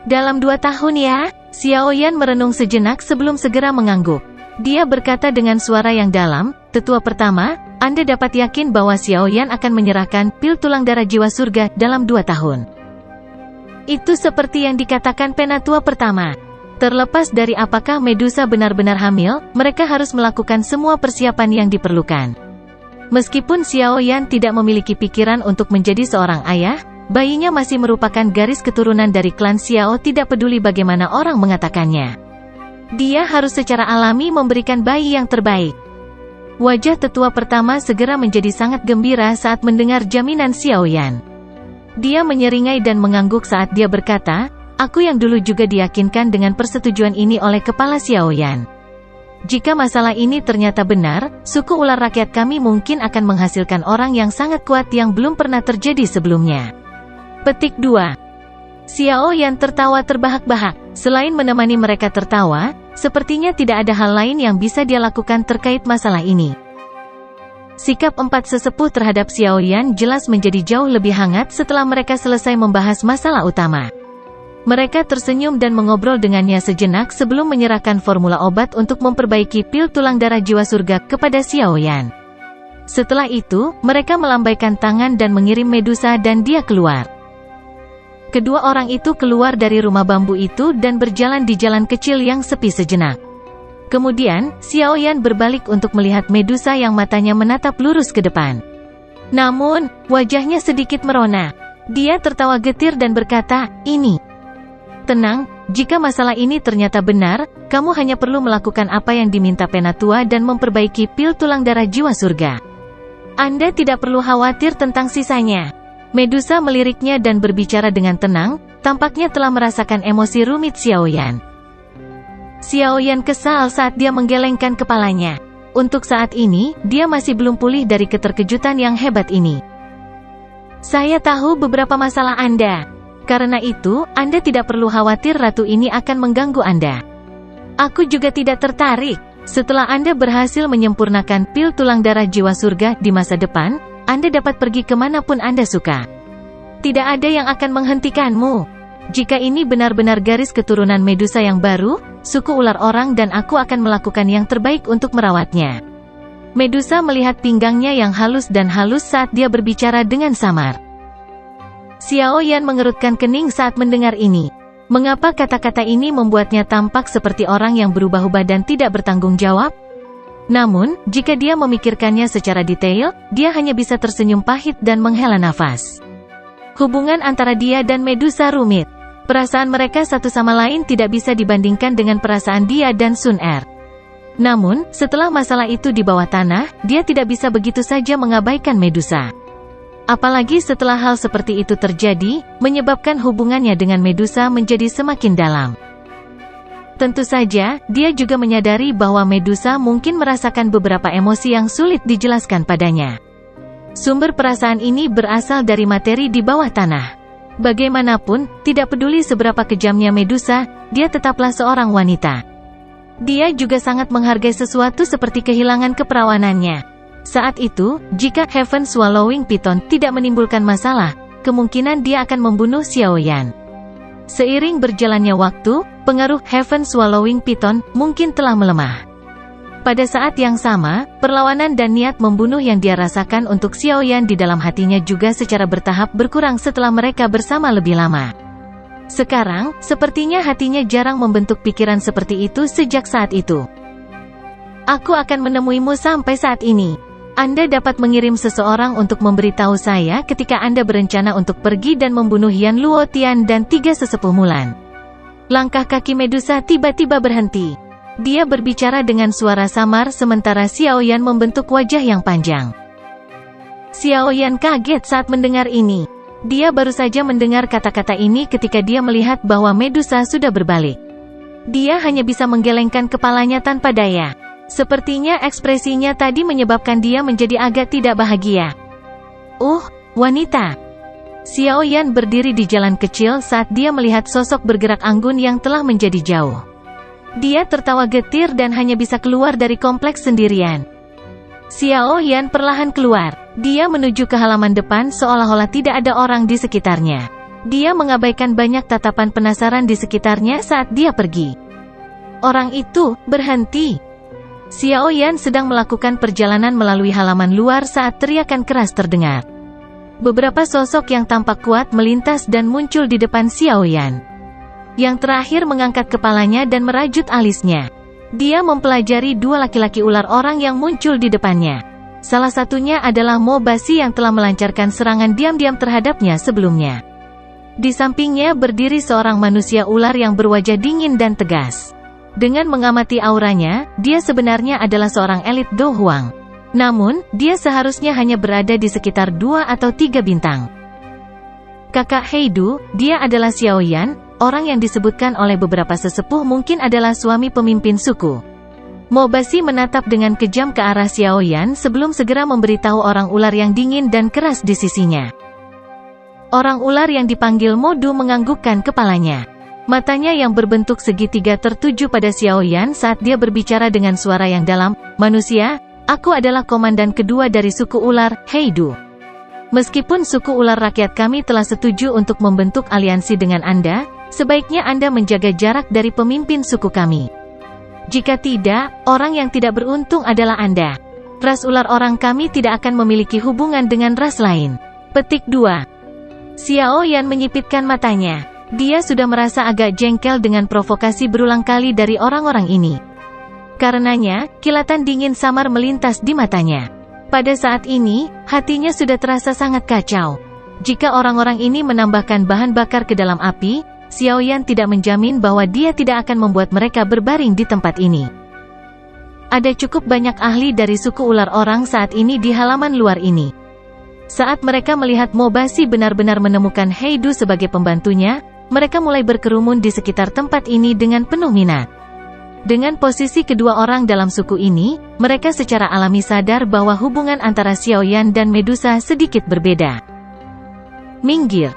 Dalam 2 tahun ya? Xiao Yan merenung sejenak sebelum segera mengangguk. Dia berkata dengan suara yang dalam, "Tetua pertama, Anda dapat yakin bahwa Xiao Yan akan menyerahkan pil tulang darah jiwa surga dalam 2 tahun. Itu seperti yang dikatakan penatua pertama. Terlepas dari apakah Medusa benar-benar hamil, mereka harus melakukan semua persiapan yang diperlukan. Meskipun Xiao Yan tidak memiliki pikiran untuk menjadi seorang ayah, bayinya masih merupakan garis keturunan dari klan Xiao, tidak peduli bagaimana orang mengatakannya. Dia harus secara alami memberikan bayi yang terbaik." Wajah tetua pertama segera menjadi sangat gembira saat mendengar jaminan Xiao Yan. Dia menyeringai dan mengangguk saat dia berkata, "Aku yang dulu juga diyakinkan dengan persetujuan ini oleh kepala Xiao Yan. Jika masalah ini ternyata benar, suku ular rakyat kami mungkin akan menghasilkan orang yang sangat kuat yang belum pernah terjadi sebelumnya." Petik 2. Xiao Yan tertawa terbahak-bahak. Selain menemani mereka tertawa, sepertinya tidak ada hal lain yang bisa dia lakukan terkait masalah ini. Sikap empat sesepuh terhadap Xiao Yan jelas menjadi jauh lebih hangat setelah mereka selesai membahas masalah utama. Mereka tersenyum dan mengobrol dengannya sejenak sebelum menyerahkan formula obat untuk memperbaiki pil tulang darah jiwa surga kepada Xiao Yan. Setelah itu, mereka melambaikan tangan dan mengirim Medusa dan dia keluar. Kedua orang itu keluar dari rumah bambu itu dan berjalan di jalan kecil yang sepi sejenak. Kemudian, Xiaoyan berbalik untuk melihat Medusa yang matanya menatap lurus ke depan. Namun, wajahnya sedikit merona. Dia tertawa getir dan berkata, "Ini. Tenang, jika masalah ini ternyata benar, kamu hanya perlu melakukan apa yang diminta Penatua dan memperbaiki pil tulang darah jiwa surga. Anda tidak perlu khawatir tentang sisanya." Medusa meliriknya dan berbicara dengan tenang, tampaknya telah merasakan emosi rumit Xiaoyan. Xiaoyan kesal saat dia menggelengkan kepalanya. Untuk saat ini, dia masih belum pulih dari keterkejutan yang hebat ini. "Saya tahu beberapa masalah Anda. Karena itu, Anda tidak perlu khawatir ratu ini akan mengganggu Anda. Aku juga tidak tertarik. Setelah Anda berhasil menyempurnakan pil tulang darah jiwa surga di masa depan, Anda dapat pergi kemanapun Anda suka. Tidak ada yang akan menghentikanmu. Jika ini benar-benar garis keturunan Medusa yang baru, suku ular orang dan aku akan melakukan yang terbaik untuk merawatnya." Medusa melihat pinggangnya yang halus dan halus saat dia berbicara dengan samar. Xiaoyan mengerutkan kening saat mendengar ini. Mengapa kata-kata ini membuatnya tampak seperti orang yang berubah-ubah dan tidak bertanggung jawab? Namun, jika dia memikirkannya secara detail, dia hanya bisa tersenyum pahit dan menghela nafas. Hubungan antara dia dan Medusa rumit. Perasaan mereka satu sama lain tidak bisa dibandingkan dengan perasaan dia dan Sun Er. Namun, setelah masalah itu di bawah tanah, dia tidak bisa begitu saja mengabaikan Medusa. Apalagi setelah hal seperti itu terjadi, menyebabkan hubungannya dengan Medusa menjadi semakin dalam. Tentu saja, dia juga menyadari bahwa Medusa mungkin merasakan beberapa emosi yang sulit dijelaskan padanya. Sumber perasaan ini berasal dari materi di bawah tanah. Bagaimanapun, tidak peduli seberapa kejamnya Medusa, dia tetaplah seorang wanita. Dia juga sangat menghargai sesuatu seperti kehilangan keperawanannya. Saat itu, jika Heaven Swallowing Python tidak menimbulkan masalah, kemungkinan dia akan membunuh Xiaoyan. Seiring berjalannya waktu, pengaruh Heaven Swallowing Python mungkin telah melemah. Pada saat yang sama, perlawanan dan niat membunuh yang dia rasakan untuk Xiaoyan di dalam hatinya juga secara bertahap berkurang setelah mereka bersama lebih lama. Sekarang, sepertinya hatinya jarang membentuk pikiran seperti itu sejak saat itu. "Aku akan menemuimu sampai saat ini. Anda dapat mengirim seseorang untuk memberitahu saya ketika Anda berencana untuk pergi dan membunuh Yan Luotian dan 3 sesepuh Mulan." Langkah kaki Medusa tiba-tiba berhenti. Dia berbicara dengan suara samar sementara Xiaoyan membentuk wajah yang panjang. Xiaoyan kaget saat mendengar ini. Dia baru saja mendengar kata-kata ini ketika dia melihat bahwa Medusa sudah berbalik. Dia hanya bisa menggelengkan kepalanya tanpa daya. Sepertinya ekspresinya tadi menyebabkan dia menjadi agak tidak bahagia. Wanita. Xiaoyan berdiri di jalan kecil saat dia melihat sosok bergerak anggun yang telah menjadi jauh. Dia tertawa getir dan hanya bisa keluar dari kompleks sendirian. Xiaoyan perlahan keluar. Dia menuju ke halaman depan seolah-olah tidak ada orang di sekitarnya. Dia mengabaikan banyak tatapan penasaran di sekitarnya saat dia pergi. Orang itu berhenti. Xiaoyan sedang melakukan perjalanan melalui halaman luar saat teriakan keras terdengar. Beberapa sosok yang tampak kuat melintas dan muncul di depan Xiaoyan. Yang terakhir mengangkat kepalanya dan merajut alisnya. Dia mempelajari 2 laki-laki ular orang yang muncul di depannya. Salah satunya adalah Mo Basi yang telah melancarkan serangan diam-diam terhadapnya sebelumnya. Di sampingnya berdiri seorang manusia ular yang berwajah dingin dan tegas. Dengan mengamati auranya, dia sebenarnya adalah seorang elit Do Huang. Namun, dia seharusnya hanya berada di sekitar 2 atau 3 bintang. Kakak Heidu, dia adalah Xiaoyan, orang yang disebutkan oleh beberapa sesepuh mungkin adalah suami pemimpin suku. Mo Basi menatap dengan kejam ke arah Xiaoyan sebelum segera memberitahu orang ular yang dingin dan keras di sisinya. Orang ular yang dipanggil Modu menganggukkan kepalanya. Matanya yang berbentuk segitiga tertuju pada Xiaoyan saat dia berbicara dengan suara yang dalam, "Manusia, aku adalah komandan kedua dari suku ular, Heidu. Meskipun suku ular rakyat kami telah setuju untuk membentuk aliansi dengan Anda, sebaiknya Anda menjaga jarak dari pemimpin suku kami. Jika tidak, orang yang tidak beruntung adalah Anda. Ras ular orang kami tidak akan memiliki hubungan dengan ras lain." Petik 2. Xiao Yan menyipitkan matanya. Dia sudah merasa agak jengkel dengan provokasi berulang kali dari orang-orang ini. Karenanya, kilatan dingin samar melintas di matanya. Pada saat ini, hatinya sudah terasa sangat kacau. Jika orang-orang ini menambahkan bahan bakar ke dalam api, Xiao Yan tidak menjamin bahwa dia tidak akan membuat mereka berbaring di tempat ini. Ada cukup banyak ahli dari suku ular orang saat ini di halaman luar ini. Saat mereka melihat Mobasi benar-benar menemukan Heidu sebagai pembantunya, mereka mulai berkerumun di sekitar tempat ini dengan penuh minat. Dengan posisi kedua orang dalam suku ini, mereka secara alami sadar bahwa hubungan antara Xiao Yan dan Medusa sedikit berbeda. Minggir.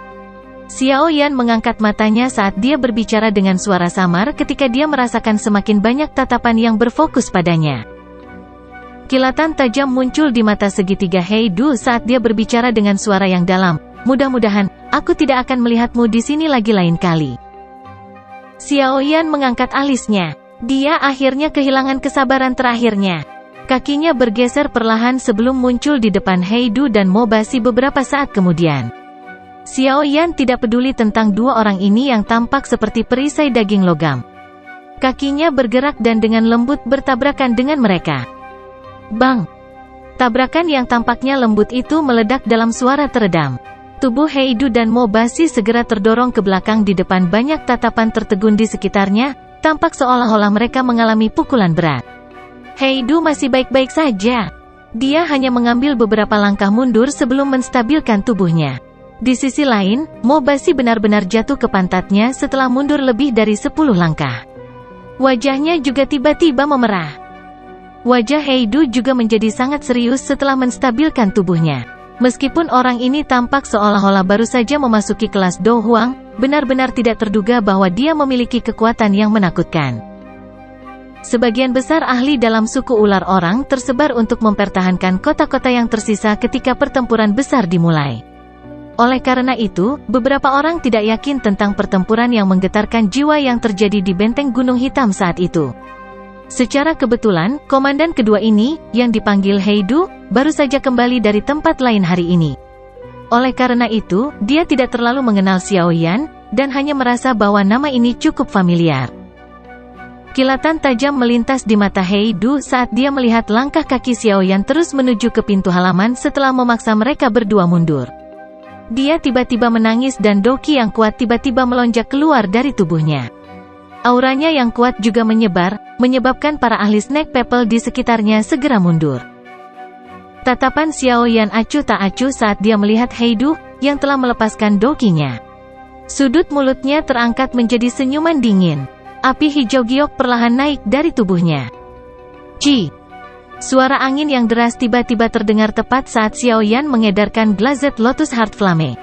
Xiao Yan mengangkat matanya saat dia berbicara dengan suara samar ketika dia merasakan semakin banyak tatapan yang berfokus padanya. Kilatan tajam muncul di mata segitiga Heidu saat dia berbicara dengan suara yang dalam. Mudah-mudahan, aku tidak akan melihatmu di sini lagi lain kali. Xiao Yan mengangkat alisnya. Dia akhirnya kehilangan kesabaran terakhirnya. Kakinya bergeser perlahan sebelum muncul di depan Heidu dan Mobasi beberapa saat kemudian. Xiao Yan tidak peduli tentang dua orang ini yang tampak seperti perisai daging logam. Kakinya bergerak dan dengan lembut bertabrakan dengan mereka. Bang! Tabrakan yang tampaknya lembut itu meledak dalam suara teredam. Tubuh Heidu dan Mobasi segera terdorong ke belakang di depan banyak tatapan tertegun di sekitarnya, tampak seolah-olah mereka mengalami pukulan berat. Heidu masih baik-baik saja. Dia hanya mengambil beberapa langkah mundur sebelum menstabilkan tubuhnya. Di sisi lain, Mobasi benar-benar jatuh ke pantatnya setelah mundur lebih dari 10 langkah. Wajahnya juga tiba-tiba memerah. Wajah Heidu juga menjadi sangat serius setelah menstabilkan tubuhnya. Meskipun orang ini tampak seolah-olah baru saja memasuki kelas Do Huang, benar-benar tidak terduga bahwa dia memiliki kekuatan yang menakutkan. Sebagian besar ahli dalam suku ular orang tersebar untuk mempertahankan kota-kota yang tersisa ketika pertempuran besar dimulai. Oleh karena itu, beberapa orang tidak yakin tentang pertempuran yang menggetarkan jiwa yang terjadi di benteng Gunung Hitam saat itu. Secara kebetulan, komandan kedua ini, yang dipanggil Heidu, baru saja kembali dari tempat lain hari ini. Oleh karena itu, dia tidak terlalu mengenal Xiao Yan, dan hanya merasa bahwa nama ini cukup familiar. Kilatan tajam melintas di mata Heidu saat dia melihat langkah kaki Xiao Yan terus menuju ke pintu halaman setelah memaksa mereka berdua mundur. Dia tiba-tiba menangis dan doki yang kuat tiba-tiba melonjak keluar dari tubuhnya. Auranya yang kuat juga menyebar, menyebabkan para ahli Snake People di sekitarnya segera mundur. Tatapan Xiao Yan acuh tak acuh saat dia melihat Heidu, yang telah melepaskan dokinya. Sudut mulutnya terangkat menjadi senyuman dingin. Api hijau giok perlahan naik dari tubuhnya. Ci! Suara angin yang deras tiba-tiba terdengar tepat saat Xiao Yan mengedarkan Glazed Lotus Heart Flame.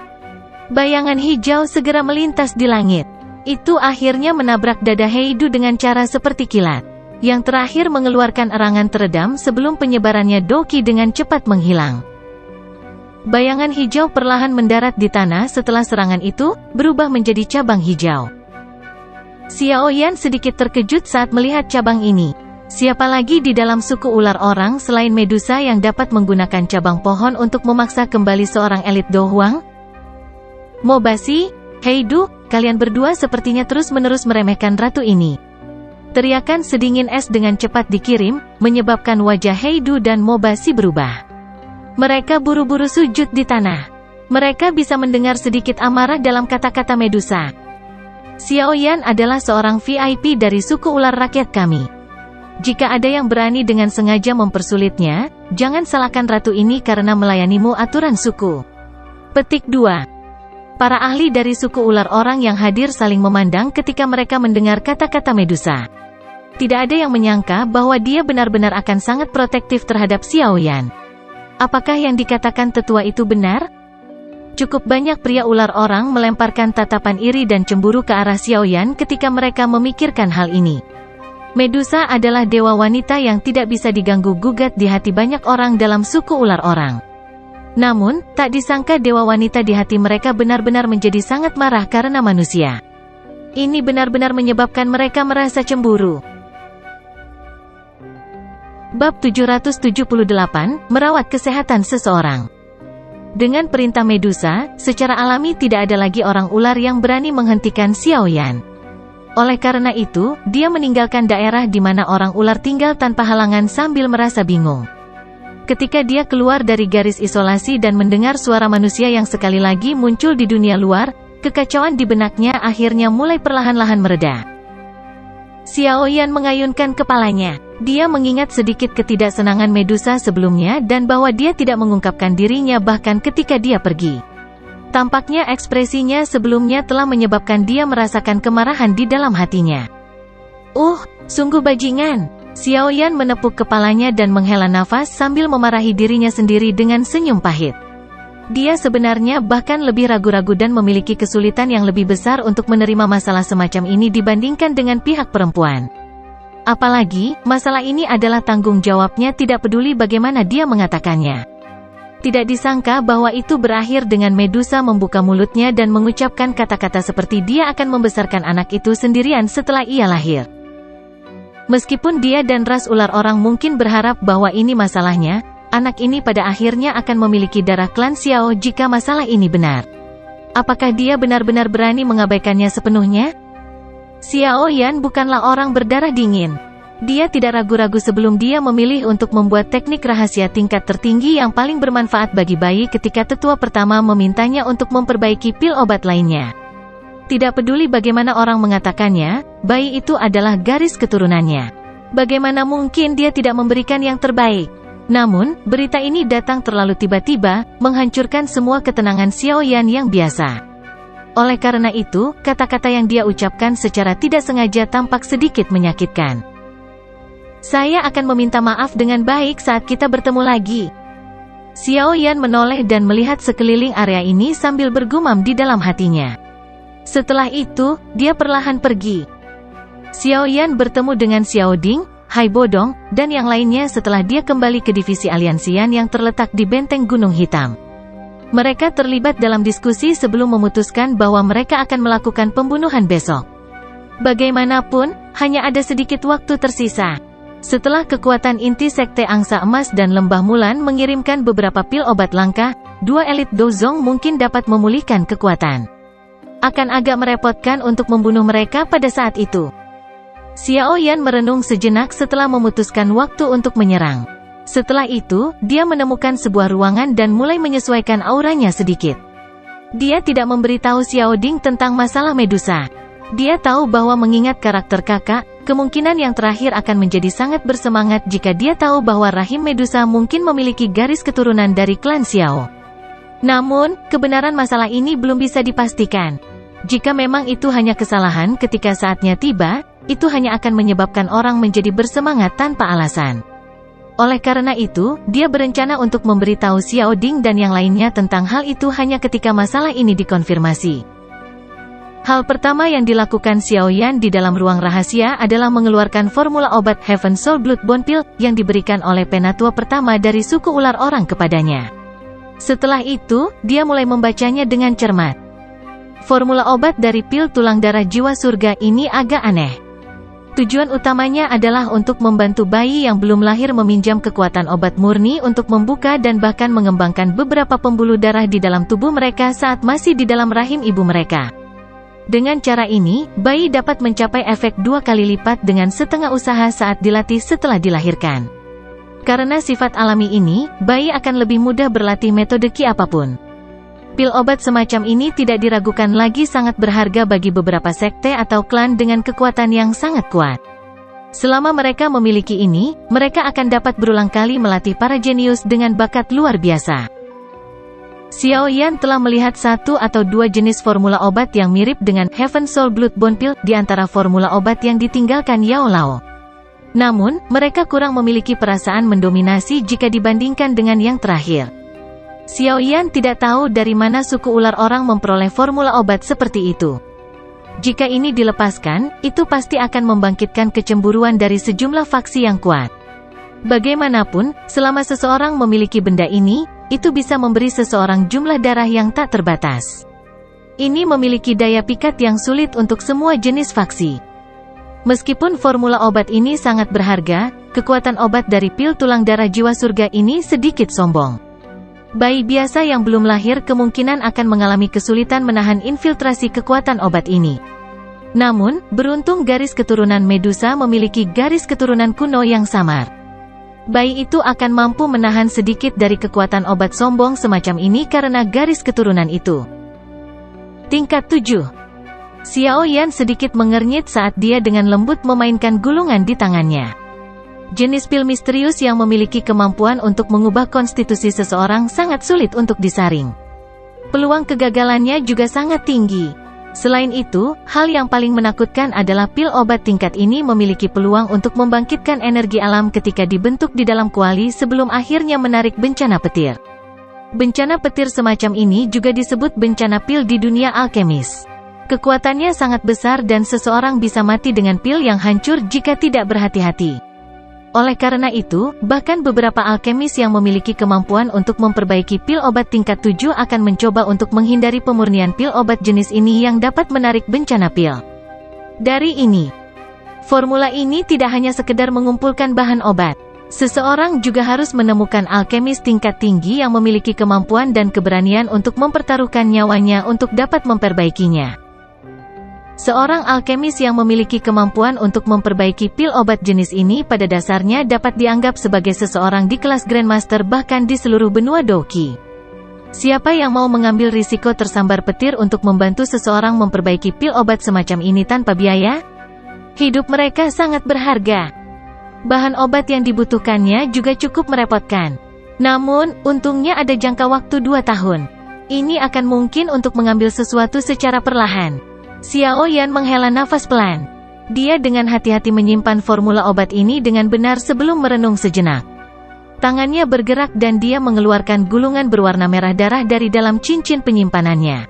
Bayangan hijau segera melintas di langit. Itu akhirnya menabrak dada Heidu dengan cara seperti kilat. Yang terakhir mengeluarkan erangan teredam sebelum penyebarannya doki dengan cepat menghilang. Bayangan hijau perlahan mendarat di tanah setelah serangan itu, berubah menjadi cabang hijau. Xiao Yan sedikit terkejut saat melihat cabang ini. Siapa lagi di dalam suku ular orang selain Medusa yang dapat menggunakan cabang pohon untuk memaksa kembali seorang elit Do Huang? Mobasi, Heidu, kalian berdua sepertinya terus-menerus meremehkan ratu ini. Teriakan sedingin es dengan cepat dikirim, menyebabkan wajah Heidu dan Mobasi berubah. Mereka buru-buru sujud di tanah. Mereka bisa mendengar sedikit amarah dalam kata-kata Medusa. Xiao Yan adalah seorang VIP dari suku ular rakyat kami. Jika ada yang berani dengan sengaja mempersulitnya, jangan salahkan ratu ini karena melayanimu aturan suku. Petik 2. Para ahli dari suku ular orang yang hadir saling memandang ketika mereka mendengar kata-kata Medusa. Tidak ada yang menyangka bahwa dia benar-benar akan sangat protektif terhadap Xiao Yan. Apakah yang dikatakan tetua itu benar? Cukup banyak pria ular orang melemparkan tatapan iri dan cemburu ke arah Xiao Yan ketika mereka memikirkan hal ini. Medusa adalah dewa wanita yang tidak bisa diganggu-gugat di hati banyak orang dalam suku ular orang. Namun, tak disangka dewa wanita di hati mereka benar-benar menjadi sangat marah karena manusia. Ini benar-benar menyebabkan mereka merasa cemburu. Bab 778, Merawat Kesehatan Seseorang. Dengan perintah Medusa, secara alami tidak ada lagi orang ular yang berani menghentikan Xiaoyan. Oleh karena itu, dia meninggalkan daerah di mana orang ular tinggal tanpa halangan sambil merasa bingung. Ketika dia keluar dari garis isolasi dan mendengar suara manusia yang sekali lagi muncul di dunia luar, kekacauan di benaknya akhirnya mulai perlahan-lahan mereda. Xiaoyan mengayunkan kepalanya. Dia mengingat sedikit ketidaksenangan Medusa sebelumnya dan bahwa dia tidak mengungkapkan dirinya bahkan ketika dia pergi. Tampaknya ekspresinya sebelumnya telah menyebabkan dia merasakan kemarahan di dalam hatinya. Sungguh bajingan. Xiaoyan menepuk kepalanya dan menghela nafas sambil memarahi dirinya sendiri dengan senyum pahit. Dia sebenarnya bahkan lebih ragu-ragu dan memiliki kesulitan yang lebih besar untuk menerima masalah semacam ini dibandingkan dengan pihak perempuan. Apalagi, masalah ini adalah tanggung jawabnya tidak peduli bagaimana dia mengatakannya. Tidak disangka bahwa itu berakhir dengan Medusa membuka mulutnya dan mengucapkan kata-kata seperti dia akan membesarkan anak itu sendirian setelah ia lahir. Meskipun dia dan ras ular orang mungkin berharap bahwa ini masalahnya, anak ini pada akhirnya akan memiliki darah klan Xiao jika masalah ini benar. Apakah dia benar-benar berani mengabaikannya sepenuhnya? Xiaoyan bukanlah orang berdarah dingin. Dia tidak ragu-ragu sebelum dia memilih untuk membuat teknik rahasia tingkat tertinggi yang paling bermanfaat bagi bayi ketika tetua pertama memintanya untuk memperbaiki pil obat lainnya. Tidak peduli bagaimana orang mengatakannya, bayi itu adalah garis keturunannya. Bagaimana mungkin dia tidak memberikan yang terbaik? Namun, berita ini datang terlalu tiba-tiba, menghancurkan semua ketenangan Xiaoyan yang biasa. Oleh karena itu, kata-kata yang dia ucapkan secara tidak sengaja tampak sedikit menyakitkan. Saya akan meminta maaf dengan baik saat kita bertemu lagi. Xiaoyan menoleh dan melihat sekeliling area ini sambil bergumam di dalam hatinya. Setelah itu, dia perlahan pergi. Xiaoyan bertemu dengan Xiaoding, Hai Bodong, dan yang lainnya setelah dia kembali ke divisi aliansian yang terletak di benteng Gunung Hitam. Mereka terlibat dalam diskusi sebelum memutuskan bahwa mereka akan melakukan pembunuhan besok. Bagaimanapun, hanya ada sedikit waktu tersisa. Setelah kekuatan inti Sekte Angsa Emas dan Lembah Mulan mengirimkan beberapa pil obat langka, dua elit Dozong mungkin dapat memulihkan kekuatan. Akan agak merepotkan untuk membunuh mereka pada saat itu. Xiaoyan merenung sejenak setelah memutuskan waktu untuk menyerang. Setelah itu, dia menemukan sebuah ruangan dan mulai menyesuaikan auranya sedikit. Dia tidak memberitahu Xiaoding tentang masalah Medusa. Dia tahu bahwa mengingat karakter kakak, kemungkinan yang terakhir akan menjadi sangat bersemangat jika dia tahu bahwa rahim Medusa mungkin memiliki garis keturunan dari klan Xiao. Namun, kebenaran masalah ini belum bisa dipastikan. Jika memang itu hanya kesalahan ketika saatnya tiba, itu hanya akan menyebabkan orang menjadi bersemangat tanpa alasan. Oleh karena itu, dia berencana untuk memberitahu Xiaoding dan yang lainnya tentang hal itu hanya ketika masalah ini dikonfirmasi. Hal pertama yang dilakukan Xiaoyan di dalam ruang rahasia adalah mengeluarkan formula obat Heaven Soul Blood Bond Pill yang diberikan oleh penatua pertama dari suku ular orang kepadanya. Setelah itu, dia mulai membacanya dengan cermat. Formula obat dari pil tulang darah jiwa surga ini agak aneh. Tujuan utamanya adalah untuk membantu bayi yang belum lahir meminjam kekuatan obat murni untuk membuka dan bahkan mengembangkan beberapa pembuluh darah di dalam tubuh mereka saat masih di dalam rahim ibu mereka. Dengan cara ini, bayi dapat mencapai efek 2 kali lipat dengan setengah usaha saat dilatih setelah dilahirkan. Karena sifat alami ini, bayi akan lebih mudah berlatih metode ki apapun. Pil obat semacam ini tidak diragukan lagi sangat berharga bagi beberapa sekte atau klan dengan kekuatan yang sangat kuat. Selama mereka memiliki ini, mereka akan dapat berulang kali melatih para jenius dengan bakat luar biasa. Xiaoyan telah melihat 1 atau 2 jenis formula obat yang mirip dengan Heaven Soul Blood Bond Pill di antara formula obat yang ditinggalkan Yao Lao. Namun, mereka kurang memiliki perasaan mendominasi jika dibandingkan dengan yang terakhir. Xiaoyan tidak tahu dari mana suku ular orang memperoleh formula obat seperti itu. Jika ini dilepaskan, itu pasti akan membangkitkan kecemburuan dari sejumlah faksi yang kuat. Bagaimanapun, selama seseorang memiliki benda ini, itu bisa memberi seseorang jumlah darah yang tak terbatas. Ini memiliki daya pikat yang sulit untuk semua jenis faksi. Meskipun formula obat ini sangat berharga, kekuatan obat dari pil tulang darah jiwa surga ini sedikit sombong. Bayi biasa yang belum lahir kemungkinan akan mengalami kesulitan menahan infiltrasi kekuatan obat ini. Namun, beruntung garis keturunan Medusa memiliki garis keturunan kuno yang samar. Bayi itu akan mampu menahan sedikit dari kekuatan obat sombong semacam ini karena garis keturunan itu. Tingkat 7. Xiao Yan sedikit mengernyit saat dia dengan lembut memainkan gulungan di tangannya. Jenis pil misterius yang memiliki kemampuan untuk mengubah konstitusi seseorang sangat sulit untuk disaring. Peluang kegagalannya juga sangat tinggi. Selain itu, hal yang paling menakutkan adalah pil obat tingkat ini memiliki peluang untuk membangkitkan energi alam ketika dibentuk di dalam kuali sebelum akhirnya menarik bencana petir. Bencana petir semacam ini juga disebut bencana pil di dunia alkemis. Kekuatannya sangat besar dan seseorang bisa mati dengan pil yang hancur jika tidak berhati-hati. Oleh karena itu, bahkan beberapa alkemis yang memiliki kemampuan untuk memperbaiki pil obat tingkat 7 akan mencoba untuk menghindari pemurnian pil obat jenis ini yang dapat menarik bencana pil. Dari ini, formula ini tidak hanya sekedar mengumpulkan bahan obat. Seseorang juga harus menemukan alkemis tingkat tinggi yang memiliki kemampuan dan keberanian untuk mempertaruhkan nyawanya untuk dapat memperbaikinya. Seorang alkemis yang memiliki kemampuan untuk memperbaiki pil obat jenis ini pada dasarnya dapat dianggap sebagai seseorang di kelas Grandmaster bahkan di seluruh benua Douki. Siapa yang mau mengambil risiko tersambar petir untuk membantu seseorang memperbaiki pil obat semacam ini tanpa biaya? Hidup mereka sangat berharga. Bahan obat yang dibutuhkannya juga cukup merepotkan. Namun, untungnya ada jangka waktu 2 tahun. Ini akan mungkin untuk mengambil sesuatu secara perlahan. Xiao Yan menghela nafas pelan. Dia dengan hati-hati menyimpan formula obat ini dengan benar sebelum merenung sejenak. Tangannya bergerak dan dia mengeluarkan gulungan berwarna merah darah dari dalam cincin penyimpanannya.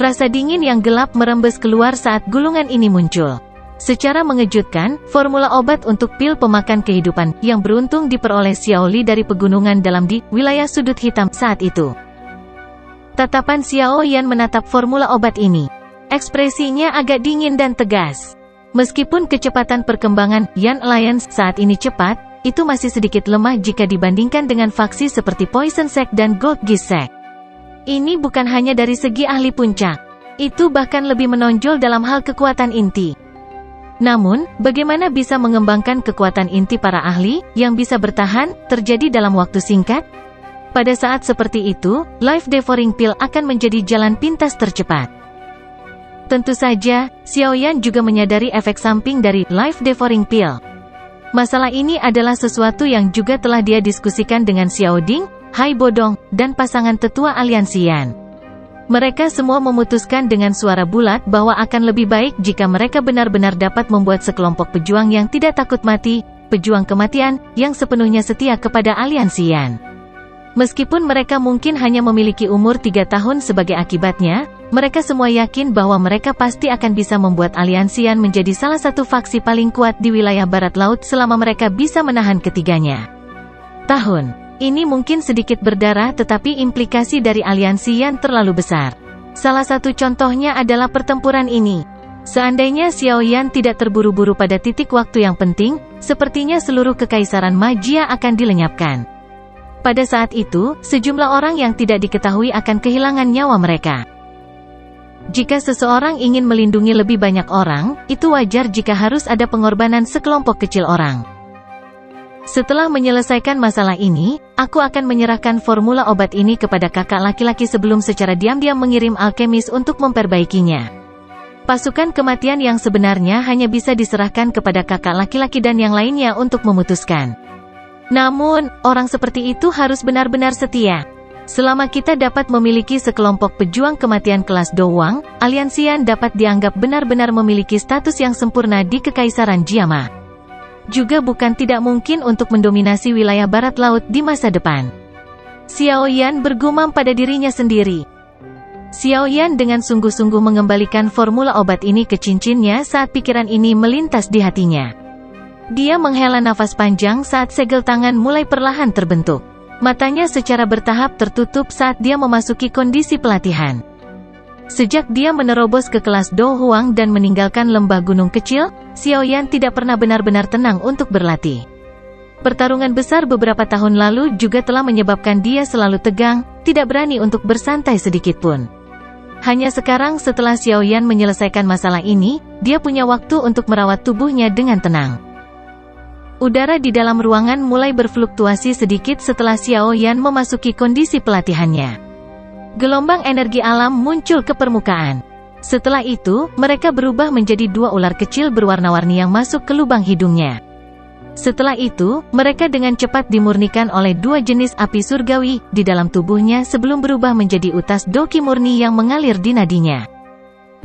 Rasa dingin yang gelap merembes keluar saat gulungan ini muncul. Secara mengejutkan, formula obat untuk pil pemakan kehidupan yang beruntung diperoleh Xiao Li dari pegunungan dalam di wilayah sudut hitam saat itu. Tatapan Xiao Yan menatap formula obat ini. Ekspresinya agak dingin dan tegas. Meskipun kecepatan perkembangan Yan Alliance saat ini cepat, itu masih sedikit lemah jika dibandingkan dengan faksi seperti Poison Sect dan Gold Geese Sect. Ini bukan hanya dari segi ahli puncak. Itu bahkan lebih menonjol dalam hal kekuatan inti. Namun, bagaimana bisa mengembangkan kekuatan inti para ahli, yang bisa bertahan, terjadi dalam waktu singkat? Pada saat seperti itu, Life Devouring Pill akan menjadi jalan pintas tercepat. Tentu saja, Xiao Yan juga menyadari efek samping dari Life Devouring Pill. Masalah ini adalah sesuatu yang juga telah dia diskusikan dengan Xiao Ding, Hai Bodong, dan pasangan tetua aliansi Yan. Mereka semua memutuskan dengan suara bulat bahwa akan lebih baik jika mereka benar-benar dapat membuat sekelompok pejuang yang tidak takut mati, pejuang kematian, yang sepenuhnya setia kepada aliansi Yan. Meskipun mereka mungkin hanya memiliki umur 3 tahun sebagai akibatnya, mereka semua yakin bahwa mereka pasti akan bisa membuat aliansi Yan menjadi salah satu faksi paling kuat di wilayah barat laut selama mereka bisa menahan ketiganya. Tahun ini mungkin sedikit berdarah tetapi implikasi dari aliansi Yan terlalu besar. Salah satu contohnya adalah pertempuran ini. Seandainya Xiao Yan tidak terburu-buru pada titik waktu yang penting, sepertinya seluruh kekaisaran magia akan dilenyapkan. Pada saat itu, sejumlah orang yang tidak diketahui akan kehilangan nyawa mereka. Jika seseorang ingin melindungi lebih banyak orang, itu wajar jika harus ada pengorbanan sekelompok kecil orang. Setelah menyelesaikan masalah ini, aku akan menyerahkan formula obat ini kepada kakak laki-laki sebelum secara diam-diam mengirim alkemis untuk memperbaikinya. Pasukan kematian yang sebenarnya hanya bisa diserahkan kepada kakak laki-laki dan yang lainnya untuk memutuskan. Namun, orang seperti itu harus benar-benar setia. Selama kita dapat memiliki sekelompok pejuang kematian kelas Dowang, aliansi Yan dapat dianggap benar-benar memiliki status yang sempurna di Kekaisaran Jiama. Juga bukan tidak mungkin untuk mendominasi wilayah barat laut di masa depan. Xiao Yan bergumam pada dirinya sendiri. Xiao Yan dengan sungguh-sungguh mengembalikan formula obat ini ke cincinnya saat pikiran ini melintas di hatinya. Dia menghela nafas panjang saat segel tangan mulai perlahan terbentuk. Matanya secara bertahap tertutup saat dia memasuki kondisi pelatihan. Sejak dia menerobos ke kelas Do Huang dan meninggalkan lembah gunung kecil, Xiao Yan tidak pernah benar-benar tenang untuk berlatih. Pertarungan besar beberapa tahun lalu juga telah menyebabkan dia selalu tegang, tidak berani untuk bersantai sedikitpun. Hanya sekarang setelah Xiaoyan menyelesaikan masalah ini, dia punya waktu untuk merawat tubuhnya dengan tenang. Udara di dalam ruangan mulai berfluktuasi sedikit setelah Xiaoyan memasuki kondisi pelatihannya. Gelombang energi alam muncul ke permukaan. Setelah itu, mereka berubah menjadi dua ular kecil berwarna-warni yang masuk ke lubang hidungnya. Setelah itu, mereka dengan cepat dimurnikan oleh dua jenis api surgawi di dalam tubuhnya sebelum berubah menjadi utas doqi murni yang mengalir di nadinya.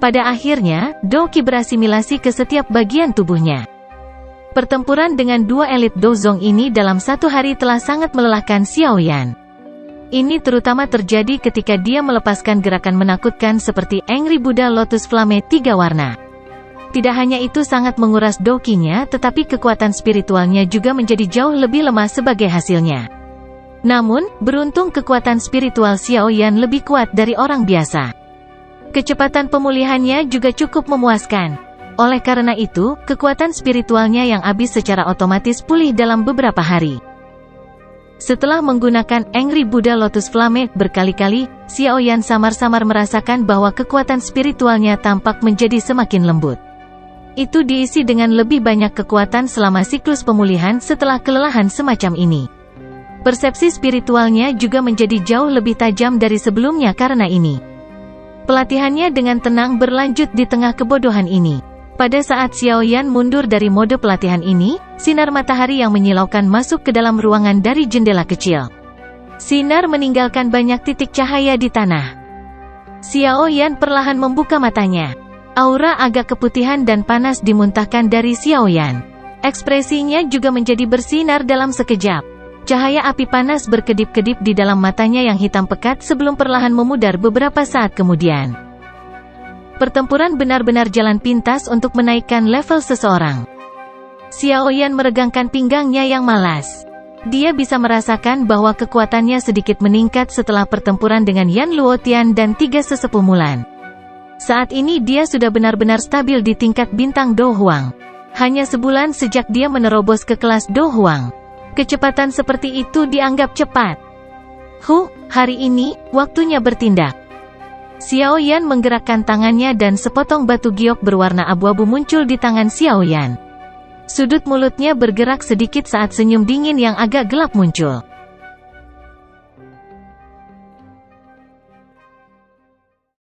Pada akhirnya, doqi berasimilasi ke setiap bagian tubuhnya. Pertempuran dengan dua elit Dozong ini dalam satu hari telah sangat melelahkan Xiaoyan. Ini terutama terjadi ketika dia melepaskan gerakan menakutkan seperti Angry Buddha Lotus Flame 3 warna. Tidak hanya itu sangat menguras doqinya, tetapi kekuatan spiritualnya juga menjadi jauh lebih lemah sebagai hasilnya. Namun, beruntung kekuatan spiritual Xiaoyan lebih kuat dari orang biasa. Kecepatan pemulihannya juga cukup memuaskan. Oleh karena itu, kekuatan spiritualnya yang habis secara otomatis pulih dalam beberapa hari. Setelah menggunakan Angry Buddha Lotus Flame berkali-kali, Xiaoyan samar-samar merasakan bahwa kekuatan spiritualnya tampak menjadi semakin lembut. Itu diisi dengan lebih banyak kekuatan selama siklus pemulihan setelah kelelahan semacam ini. Persepsi spiritualnya juga menjadi jauh lebih tajam dari sebelumnya karena ini. Pelatihannya dengan tenang berlanjut di tengah kebodohan ini. Pada saat Xiaoyan mundur dari mode pelatihan ini, sinar matahari yang menyilaukan masuk ke dalam ruangan dari jendela kecil. Sinar meninggalkan banyak titik cahaya di tanah. Xiaoyan perlahan membuka matanya. Aura agak keputihan dan panas dimuntahkan dari Xiaoyan. Ekspresinya juga menjadi bersinar dalam sekejap. Cahaya api panas berkedip-kedip di dalam matanya yang hitam pekat sebelum perlahan memudar beberapa saat kemudian. Pertempuran benar-benar jalan pintas untuk menaikkan level seseorang. Xiaoyan meregangkan pinggangnya yang malas. Dia bisa merasakan bahwa kekuatannya sedikit meningkat setelah pertempuran dengan Yan Luotian dan 3 sesepuh Mulan. Saat ini dia sudah benar-benar stabil di tingkat bintang Do Huang. Hanya sebulan sejak dia menerobos ke kelas Do Huang. Kecepatan seperti itu dianggap cepat. Hari ini, waktunya bertindak. Xiaoyan menggerakkan tangannya dan sepotong batu giok berwarna abu-abu muncul di tangan Xiaoyan. Sudut mulutnya bergerak sedikit saat senyum dingin yang agak gelap muncul.